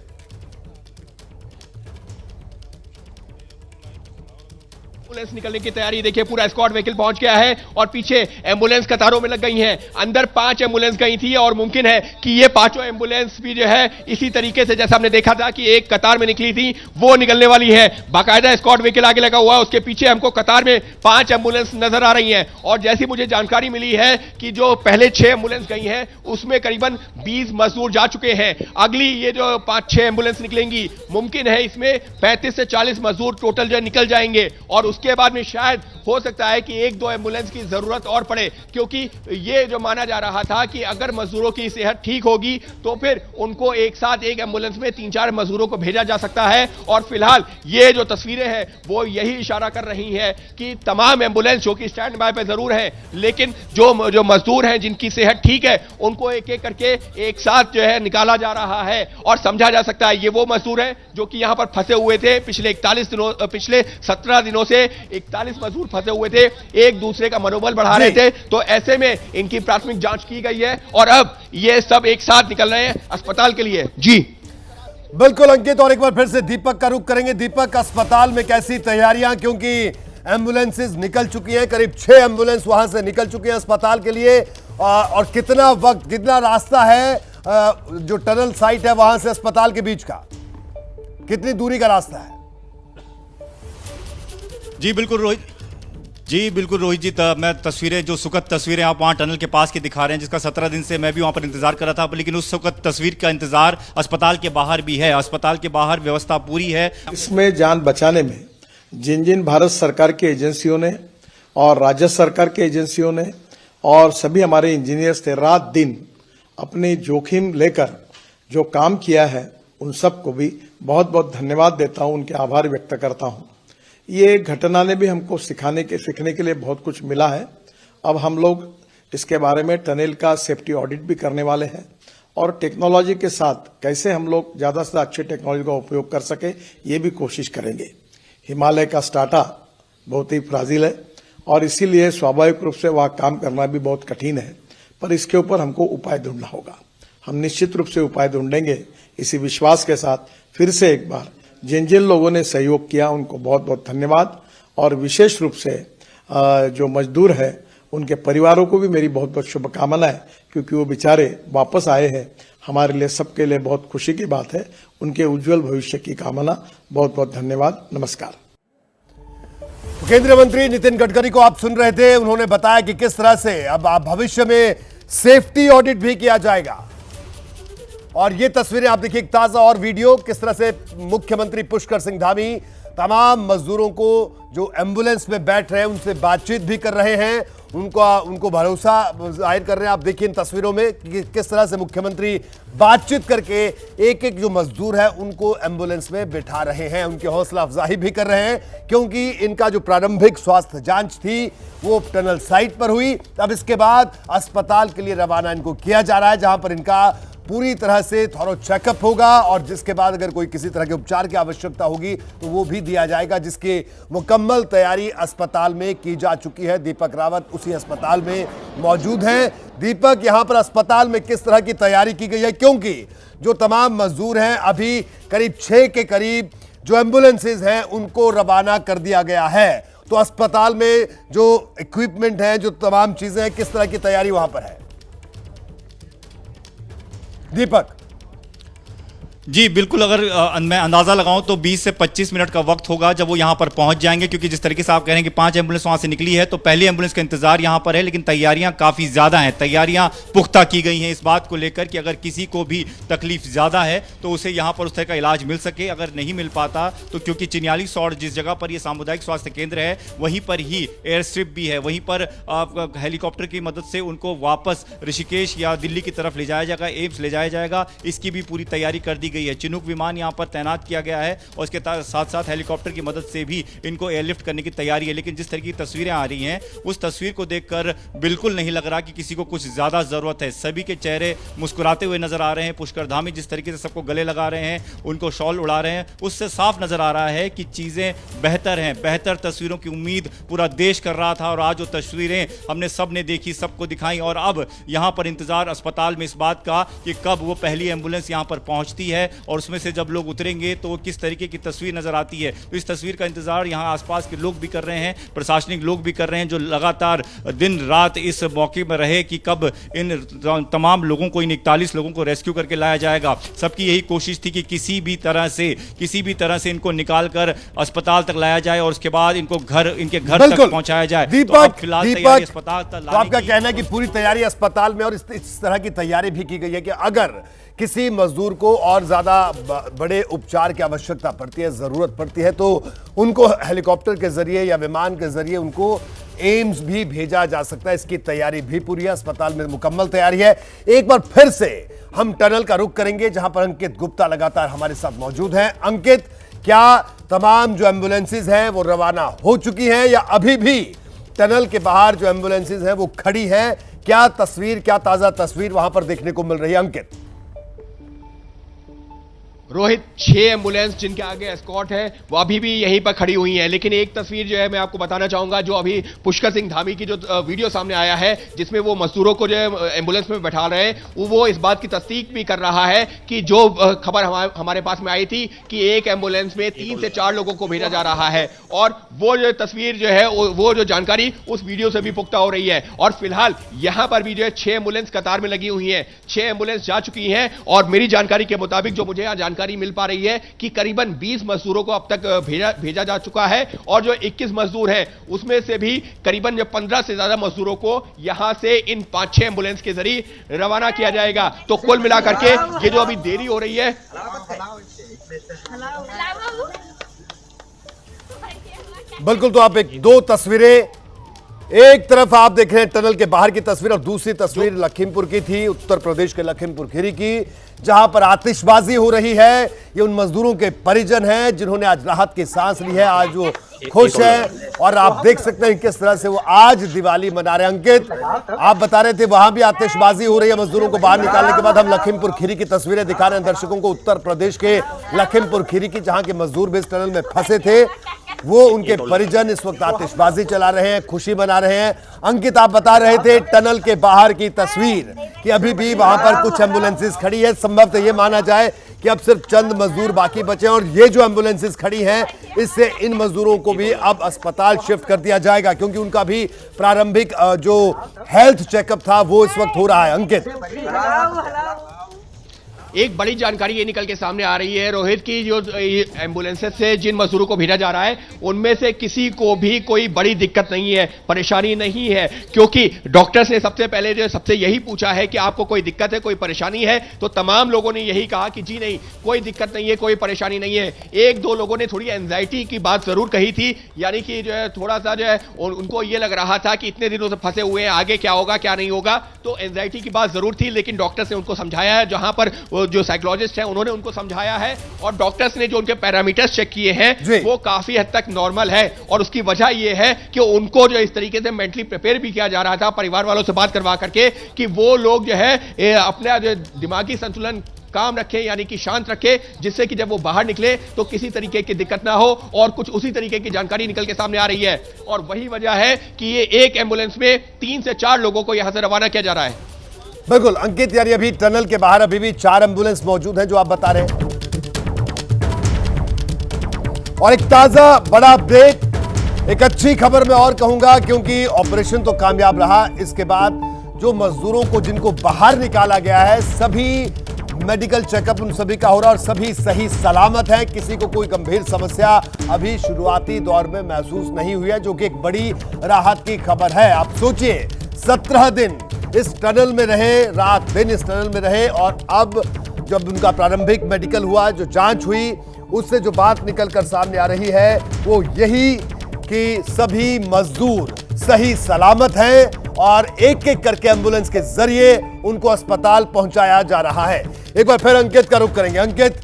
एम्बुलेंस निकलने की तैयारी देखिए, पूरा स्क्वाड व्हीकल पहुंच गया है और पीछे एम्बुलेंस कतारों में लग गई हैं। अंदर 5 एम्बुलेंस गई थी और मुमकिन है कि ये 5 एम्बुलेंस भी जो है इसी तरीके से, जैसा हमने देखा था कि एक कतार में निकली थी, वो निकलने वाली है। बाकायदा स्क्वाड व्हीकल आगे लगा हुआ है, उसके पीछे हमको कतार में 5 एम्बुलेंस नजर आ रही हैं। और जैसी मुझे जानकारी मिली है कि जो पहले 6 एम्बुलेंस गई हैं उसमें करीबन 20 मजदूर जा चुके हैं। अगली ये जो 5-6 एम्बुलेंस निकलेंगी, मुमकिन है इसमें 35 से 40 मजदूर टोटल जो निकल जाएंगे और उसके बाद में शायद हो सकता है कि 1-2 एम्बुलेंस की जरूरत और पड़े, क्योंकि ये जो माना जा रहा था कि अगर मजदूरों की सेहत ठीक होगी तो फिर उनको एक साथ एक एम्बुलेंस में 3-4 मजदूरों को भेजा जा सकता है। और फिलहाल ये जो तस्वीरें हैं वो यही इशारा कर रही हैं कि तमाम एम्बुलेंस जो कि स्टैंड बाय पे जरूर है, लेकिन जो मजदूर हैं जिनकी सेहत ठीक है उनको एक एक करके एक साथ जो है निकाला जा रहा है। और समझा जा सकता है ये वो मजदूर हैं जो कि यहां पर फंसे हुए थे पिछले 17 दिनों से 41 मजदूर फंसे हुए थे, एक दूसरे का मनोबल बढ़ा रहे थे। तो ऐसे में इनकी प्राथमिक जांच की गई है और अब ये सब एक साथ निकल रहे हैं अस्पताल के लिए। जी बिल्कुल अंकित, और एक बार फिर से दीपक का रुख करेंगे। दीपक, अस्पताल में कैसी तैयारियां, क्योंकि एम्बुलेंसेज निकल चुकी हैं, करीब 6 एम्बुलेंस वहां से निकल चुकी हैं अस्पताल के लिए, और कितना वक्त, कितना रास्ता है जो टनल साइट है वहां से अस्पताल के बीच का? कितनी दूरी का रास्ता है? जी बिल्कुल रोहित जी, मैं तस्वीरें जो सुखद तस्वीरें आप वहाँ टनल के पास की दिखा रहे हैं, जिसका 17 दिन से मैं भी वहाँ पर इंतजार कर रहा था, लेकिन उस सुखद तस्वीर का इंतजार अस्पताल के बाहर भी है। अस्पताल के बाहर व्यवस्था पूरी है। इसमें जान बचाने में जिन जिन भारत सरकार की एजेंसियों ने और राज्य सरकार की एजेंसियों ने और सभी हमारे इंजीनियर्स थे, रात दिन अपने जोखिम लेकर जो काम किया है, उन सबको भी बहुत बहुत धन्यवाद देता हूं, उनके आभार व्यक्त करता हूं। ये घटना ने भी हमको सीखने के लिए बहुत कुछ मिला है। अब हम लोग इसके बारे में टनल का सेफ्टी ऑडिट भी करने वाले हैं और टेक्नोलॉजी के साथ कैसे हम लोग ज्यादा से अच्छी टेक्नोलॉजी का उपयोग कर सके, ये भी कोशिश करेंगे। हिमालय का स्टार्टा बहुत ही फ्राजिल है और इसीलिए स्वाभाविक रूप से वहाँ काम करना भी बहुत कठिन है, पर इसके ऊपर हमको उपाय ढूंढना होगा। हम निश्चित रूप से उपाय ढूंढेंगे। इसी विश्वास के साथ फिर से एक बार जिन जिन लोगों ने सहयोग किया उनको बहुत बहुत धन्यवाद और विशेष रूप से जो मजदूर है उनके परिवारों को भी मेरी बहुत बहुत शुभकामनाएं, क्योंकि वो बेचारे वापस आए हैं। हमारे लिए सबके लिए बहुत खुशी की बात है। उनके उज्जवल भविष्य की कामना। बहुत बहुत धन्यवाद। नमस्कार। केंद्रीय मंत्री नितिन गडकरी को आप सुन रहे थे। उन्होंने बताया कि किस तरह से अब भविष्य में सेफ्टी ऑडिट भी किया जाएगा। और ये तस्वीरें आप देखिए, एक ताजा और वीडियो, किस तरह से मुख्यमंत्री पुष्कर सिंह धामी तमाम मजदूरों को जो एम्बुलेंस में बैठ रहे हैं उनसे बातचीत भी कर रहे हैं, उनको भरोसा जाहिर कर रहे हैं। आप देखिए इन तस्वीरों में कि किस तरह से मुख्यमंत्री बातचीत करके एक एक जो मजदूर है उनको एम्बुलेंस में बिठा रहे हैं, उनकी हौसला अफजाई भी कर रहे हैं, क्योंकि इनका जो प्रारंभिक स्वास्थ्य जांच थी वो टनल साइट पर हुई। अब इसके बाद अस्पताल के लिए रवाना इनको किया जा रहा है, जहां पर इनका पूरी तरह से थॉरो चेकअप होगा और जिसके बाद अगर कोई किसी तरह के उपचार की आवश्यकता होगी तो वो भी दिया जाएगा, जिसकी मुकम्मल तैयारी अस्पताल में की जा चुकी है। दीपक रावत उसी अस्पताल में मौजूद हैं। दीपक, यहां पर अस्पताल में किस तरह की तैयारी की गई है, क्योंकि जो तमाम मजदूर हैं अभी करीब 6 के करीब जो एम्बुलेंसेज हैं उनको रवाना कर दिया गया है, तो अस्पताल में जो इक्विपमेंट है, जो तमाम चीजें हैं, किस तरह की तैयारी वहां पर है? दीपक जी बिल्कुल, अगर मैं अंदाज़ा लगाऊं तो 20 से 25 मिनट का वक्त होगा जब वो यहां पर पहुंच जाएंगे, क्योंकि जिस तरीके से आप कह रहे हैं कि 5 एम्बुलेंस वहां से निकली है, तो पहली एम्बुलेंस का इंतजार यहां पर है, लेकिन तैयारियां काफ़ी ज़्यादा हैं। तैयारियां पुख्ता की गई हैं इस बात को लेकर कि अगर किसी को भी तकलीफ ज़्यादा है तो उसे यहां पर उस तरह का इलाज मिल सके। अगर नहीं मिल पाता तो क्योंकि चिन्याली सौड़ जिस जगह पर यह सामुदायिक स्वास्थ्य केंद्र है वहीं पर ही एयर स्ट्रिप भी है, वहीं पर हेलीकॉप्टर की मदद से उनको वापस ऋषिकेश या दिल्ली की तरफ ले जाया जाएगा, एम्स ले जाया जाएगा। इसकी भी पूरी तैयारी कर दी गई है। चिनूक विमान यहां पर तैनात किया गया है और इसके साथ साथ हेलीकॉप्टर की मदद से भी इनको एयरलिफ्ट करने की तैयारी है। लेकिन जिस तरह की तस्वीरें आ रही हैं उस तस्वीर को देखकर बिल्कुल नहीं लग रहा कि किसी को कुछ ज्यादा जरूरत है। सभी के चेहरे मुस्कुराते हुए नजर आ रहे हैं। पुष्कर धामी जिस तरीके से सबको गले लगा रहे हैं, उनको शॉल उड़ा रहे हैं, उससे साफ नजर आ रहा है कि चीजें बेहतर हैं। बेहतर तस्वीरों की उम्मीद पूरा देश कर रहा था और आज जो तस्वीरें हमने सबने देखी, सबको दिखाई, और अब यहां पर इंतजार अस्पताल में इस बात का कि कब वो पहली एम्बुलेंस यहां पर पहुंचती है और उसमें से जब लोग उतरेंगे तो किस तरीके की तस्वीर नजर आती है। तो इस तस्वीर का इंतजार यहां आसपास के लोग भी कर रहे हैं, प्रशासनिक लोग भी कर रहे हैं, जो लगातार दिन रात इस मौके में रहे कि कब इन तमाम लोगों को, इन 41 लोगों को रेस्क्यू करके लाया जाएगा। सबकी यही कोशिश थी कि किसी भी तरह से इनको निकाल कर अस्पताल तक लाया जाए और उसके बाद इनको इनके घर तक पहुंचाया जाए। दीपक, फिलहाल तैयारी अस्पताल तक तो आपका कहना है कि पूरी तैयारी अस्पताल में और इस तरह की तैयारी भी की गई है कि अगर किसी मजदूर को और ज्यादा बड़े उपचार की आवश्यकता पड़ती है, जरूरत पड़ती है, तो उनको हेलीकॉप्टर के जरिए या विमान के जरिए उनको एम्स भी भेजा जा सकता है। इसकी तैयारी भी पूरी है, अस्पताल में मुकम्मल तैयारी है। एक बार फिर से हम टनल का रुख करेंगे जहां पर अंकित गुप्ता लगातार हमारे साथ मौजूद हैं। अंकित, क्या तमाम जो एम्बुलेंसेज हैं वो रवाना हो चुकी हैं या अभी भी टनल के बाहर जो एम्बुलेंसेज हैं वो खड़ी हैं? क्या ताजा तस्वीर वहां पर देखने को मिल रही है अंकित? रोहित, 6 एम्बुलेंस जिनके आगे एस्कॉर्ट है वो अभी भी यहीं पर खड़ी हुई हैं, लेकिन एक तस्वीर जो है मैं आपको बताना चाहूंगा, जो अभी पुष्कर सिंह धामी की जो वीडियो सामने आया है जिसमें वो मजदूरों को जो एम्बुलेंस में बैठा रहे हैं, वो इस बात की तस्दीक भी कर रहा है कि जो खबर हमारे पास में आई थी कि एक एम्बुलेंस में 3 से 4 लोगों को भेजा जा रहा है, और वो जो तस्वीर जो है, वो जो जानकारी उस वीडियो से भी पुख्ता हो रही है। और फिलहाल यहां पर भी जो है 6 एम्बुलेंस कतार में लगी हुई है, 6 एम्बुलेंस जा चुकी हैं और मेरी जानकारी के मुताबिक, जो मुझे यहाँ जानकारी मिल पा रही है कि करीबन 20 मजदूरों को अब तक भेजा जा चुका है और जो 21 मजदूर हैं उसमें से भी करीबन 15 से ज्यादा मजदूरों को यहां से इन 5-6 एम्बुलेंस के जरिए रवाना किया जाएगा। तो कुल मिलाकर के ये जो अभी देरी हो रही है, बिल्कुल। तो आप दो तस्वीरें, एक तरफ आप देख रहे हैं टनल के बाहर की तस्वीर और दूसरी तस्वीर लखीमपुर की थी, उत्तर प्रदेश के लखीमपुर खीरी की, जहां पर आतिशबाजी हो रही है। ये उन मजदूरों के परिजन हैं जिन्होंने आज राहत की सांस ली है, आज वो खुश है और आप देख सकते हैं किस तरह से वो आज दिवाली मना रहे हैं। अंकित, आप बता रहे थे वहां भी आतिशबाजी हो रही है मजदूरों को बाहर निकालने के बाद। हम लखीमपुर खीरी की तस्वीरें दिखा रहे हैं दर्शकों को, उत्तर प्रदेश के लखीमपुर खीरी की, जहां के मजदूर भी इस टनल में फंसे थे। वो उनके परिजन इस वक्त आतिशबाजी चला रहे हैं, खुशी मना रहे हैं। अंकित, आप बता रहे थे टनल के बाहर की तस्वीर कि अभी भी वहां पर कुछ एम्बुलेंसेस खड़ी है, संभवतः ये माना जाए कि अब सिर्फ चंद मजदूर बाकी बचे और ये जो एम्बुलेंसेस खड़ी हैं इससे इन मजदूरों को भी अब अस्पताल शिफ्ट कर दिया जाएगा, क्योंकि उनका भी प्रारंभिक जो हेल्थ चेकअप था वो इस वक्त हो रहा है। अंकित, एक बड़ी जानकारी ये निकल के सामने आ रही है रोहित की, जो एम्बुलेंसेस से जिन मजदूरों को भेजा जा रहा है उनमें से किसी को भी कोई बड़ी दिक्कत नहीं है, परेशानी नहीं है, क्योंकि डॉक्टर्स ने सबसे पहले जो सबसे यही पूछा है कि आपको कोई दिक्कत है, कोई परेशानी है, तो तमाम लोगों ने यही कहा कि जी नहीं, कोई दिक्कत नहीं है, कोई परेशानी नहीं है। एक दो लोगों ने थोड़ी एंजाइटी की बात जरूर कही थी, यानी कि जो है थोड़ा सा जो है उनको ये लग रहा था कि इतने दिनों से फंसे हुए हैं, आगे क्या होगा क्या नहीं होगा, तो एंजाइटी की बात जरूर थी, लेकिन डॉक्टर्स ने उनको समझाया है, जहां पर जो साइकोलॉजिस्ट हैं उन्होंने उनको समझाया है और डॉक्टर्स ने जो उनके पैरामीटर्स चेक किए हैं वो काफी हद तक नॉर्मल है। और उसकी वजह यह है कि उनको जो इस तरीके से मेंटली प्रिपेयर भी किया जा रहा था परिवार वालों से बात करवा करके कि वो लोग जो है अपना जो दिमागी संतुलन काम रखें, यानी कि शांत रखें, जिससे कि जब वो बाहर निकले तो किसी तरीके की दिक्कत ना हो। और कुछ उसी तरीके की जानकारी निकल के सामने आ रही है और वही वजह है कि ये एक एम्बुलेंस में 3 से 4 लोगों को यहां से रवाना किया जा रहा है। बिल्कुल अंकित, यानी अभी टनल के बाहर अभी भी 4 एम्बुलेंस मौजूद हैं जो आप बता रहे हैं। और एक ताजा बड़ा अपडेट, एक अच्छी खबर मैं और कहूंगा, क्योंकि ऑपरेशन तो कामयाब रहा। इसके बाद जो मजदूरों को जिनको बाहर निकाला गया है सभी मेडिकल चेकअप उन सभी का हो रहा है और सभी सही सलामत हैं, किसी को कोई गंभीर समस्या अभी शुरुआती दौर में महसूस नहीं हुई है, जो कि एक बड़ी राहत की खबर है। आप सोचिए 17 दिन इस टनल में रहे, रात दिन इस टनल में रहे और अब जब उनका प्रारंभिक मेडिकल हुआ, जो जांच हुई, उससे जो बात निकल कर सामने आ रही है वो यही कि सभी मजदूर सही सलामत हैं और एक एक करके एम्बुलेंस के जरिए उनको अस्पताल पहुंचाया जा रहा है। एक बार फिर अंकित का रुख करेंगे। अंकित,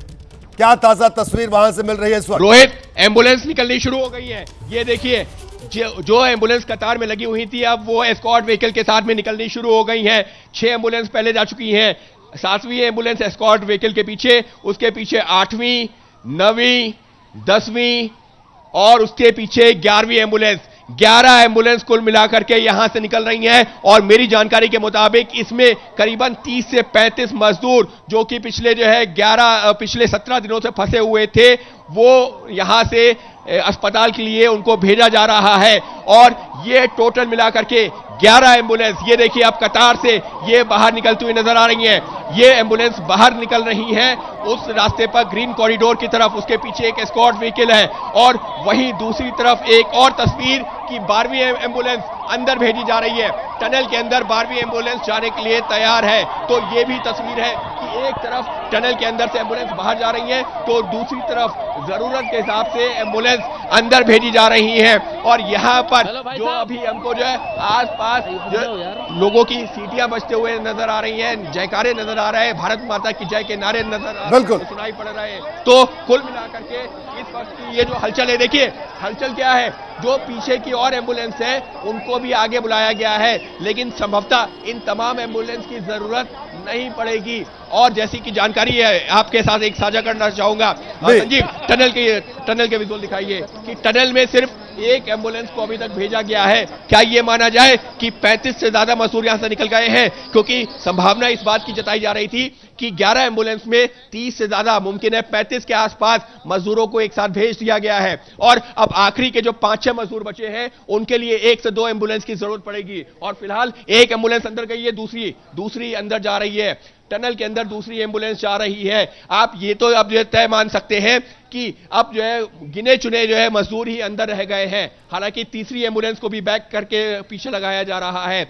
क्या ताजा तस्वीर वहां से मिल रही है इस वक्त? रोहित, एम्बुलेंस निकलनी शुरू हो गई है। ये देखिए, जो एम्बुलेंस कतार में लगी हुई थी अब वो एस्कॉर्ट व्हीकल के साथ में निकलनी शुरू हो गई हैं। 6 एम्बुलेंस पहले जा चुकी हैं, 7वीं एम्बुलेंस एस्कॉर्ट व्हीकल के पीछे, उसके पीछे 8वीं, 9वीं, 10वीं और उसके पीछे 11वीं एम्बुलेंस। 11 एम्बुलेंस कुल मिलाकर के यहां से निकल रही हैं और मेरी जानकारी के मुताबिक इसमें करीबन 30 से 35 मजदूर जो कि पिछले 17 दिनों से फंसे हुए थे वो यहां से अस्पताल के लिए उनको भेजा जा रहा है। और ये टोटल मिलाकर के 11 एम्बुलेंस, ये देखिए आप कतार से ये बाहर निकलती हुई नजर आ रही हैं। ये एम्बुलेंस बाहर निकल रही हैं उस रास्ते पर ग्रीन कॉरिडोर की तरफ, उसके पीछे एक एस्कॉर्ट व्हीकल है और वहीं दूसरी तरफ एक और तस्वीर कि 12वीं एम्बुलेंस अंदर भेजी जा रही है। टनल के अंदर 12वीं एम्बुलेंस जाने के लिए तैयार है। तो ये भी तस्वीर है कि एक तरफ टनल के अंदर से एम्बुलेंस बाहर जा रही है तो दूसरी तरफ जरूरत के हिसाब से एम्बुलेंस अंदर भेजी जा रही है। और यहाँ पर जो अभी हमको जो है आसपास लोगों की सीटियां बजते हुए नजर आ रही हैं, जयकारे नजर आ रहे हैं, भारत माता की जय के नारे नजर सुनाई पड़ रहे हैं। तो कुल मिलाकर के इस वक्त की ये जो हलचल है, देखिए हलचल क्या है, जो पीछे की और एम्बुलेंस है उनको भी आगे बुलाया गया है, लेकिन संभवतः इन तमाम एम्बुलेंस की जरूरत नहीं पड़ेगी। और जैसी की जानकारी है आपके साथ एक साझा करना चाहूंगा संजीव, टनल के विजुअल दिखाइए कि टनल में सिर्फ एक एम्बुलेंस को अभी तक भेजा गया है। क्या ये माना जाए कि 35 से ज्यादा मजदूर यहां से निकल गए हैं? क्योंकि संभावना इस बात की जताई जा रही थी कि 11 एम्बुलेंस में 30 से ज्यादा, मुमकिन है 35 के आसपास मजदूरों को एक साथ भेज दिया गया है। और अब आखिरी के जो 5-6 मजदूर बचे हैं उनके लिए 1 से 2 एम्बुलेंस की जरूरत पड़ेगी। और फिलहाल एक एम्बुलेंस अंदर गई है, दूसरी अंदर जा रही है, टनल के अंदर दूसरी एम्बुलेंस जा रही है। आप ये तो अब जो तय मान सकते हैं कि अब जो है गिने चुने जो है मजदूर ही अंदर रह गए हैं। हालांकि तीसरी एम्बुलेंस को भी बैक करके पीछे लगाया जा रहा है।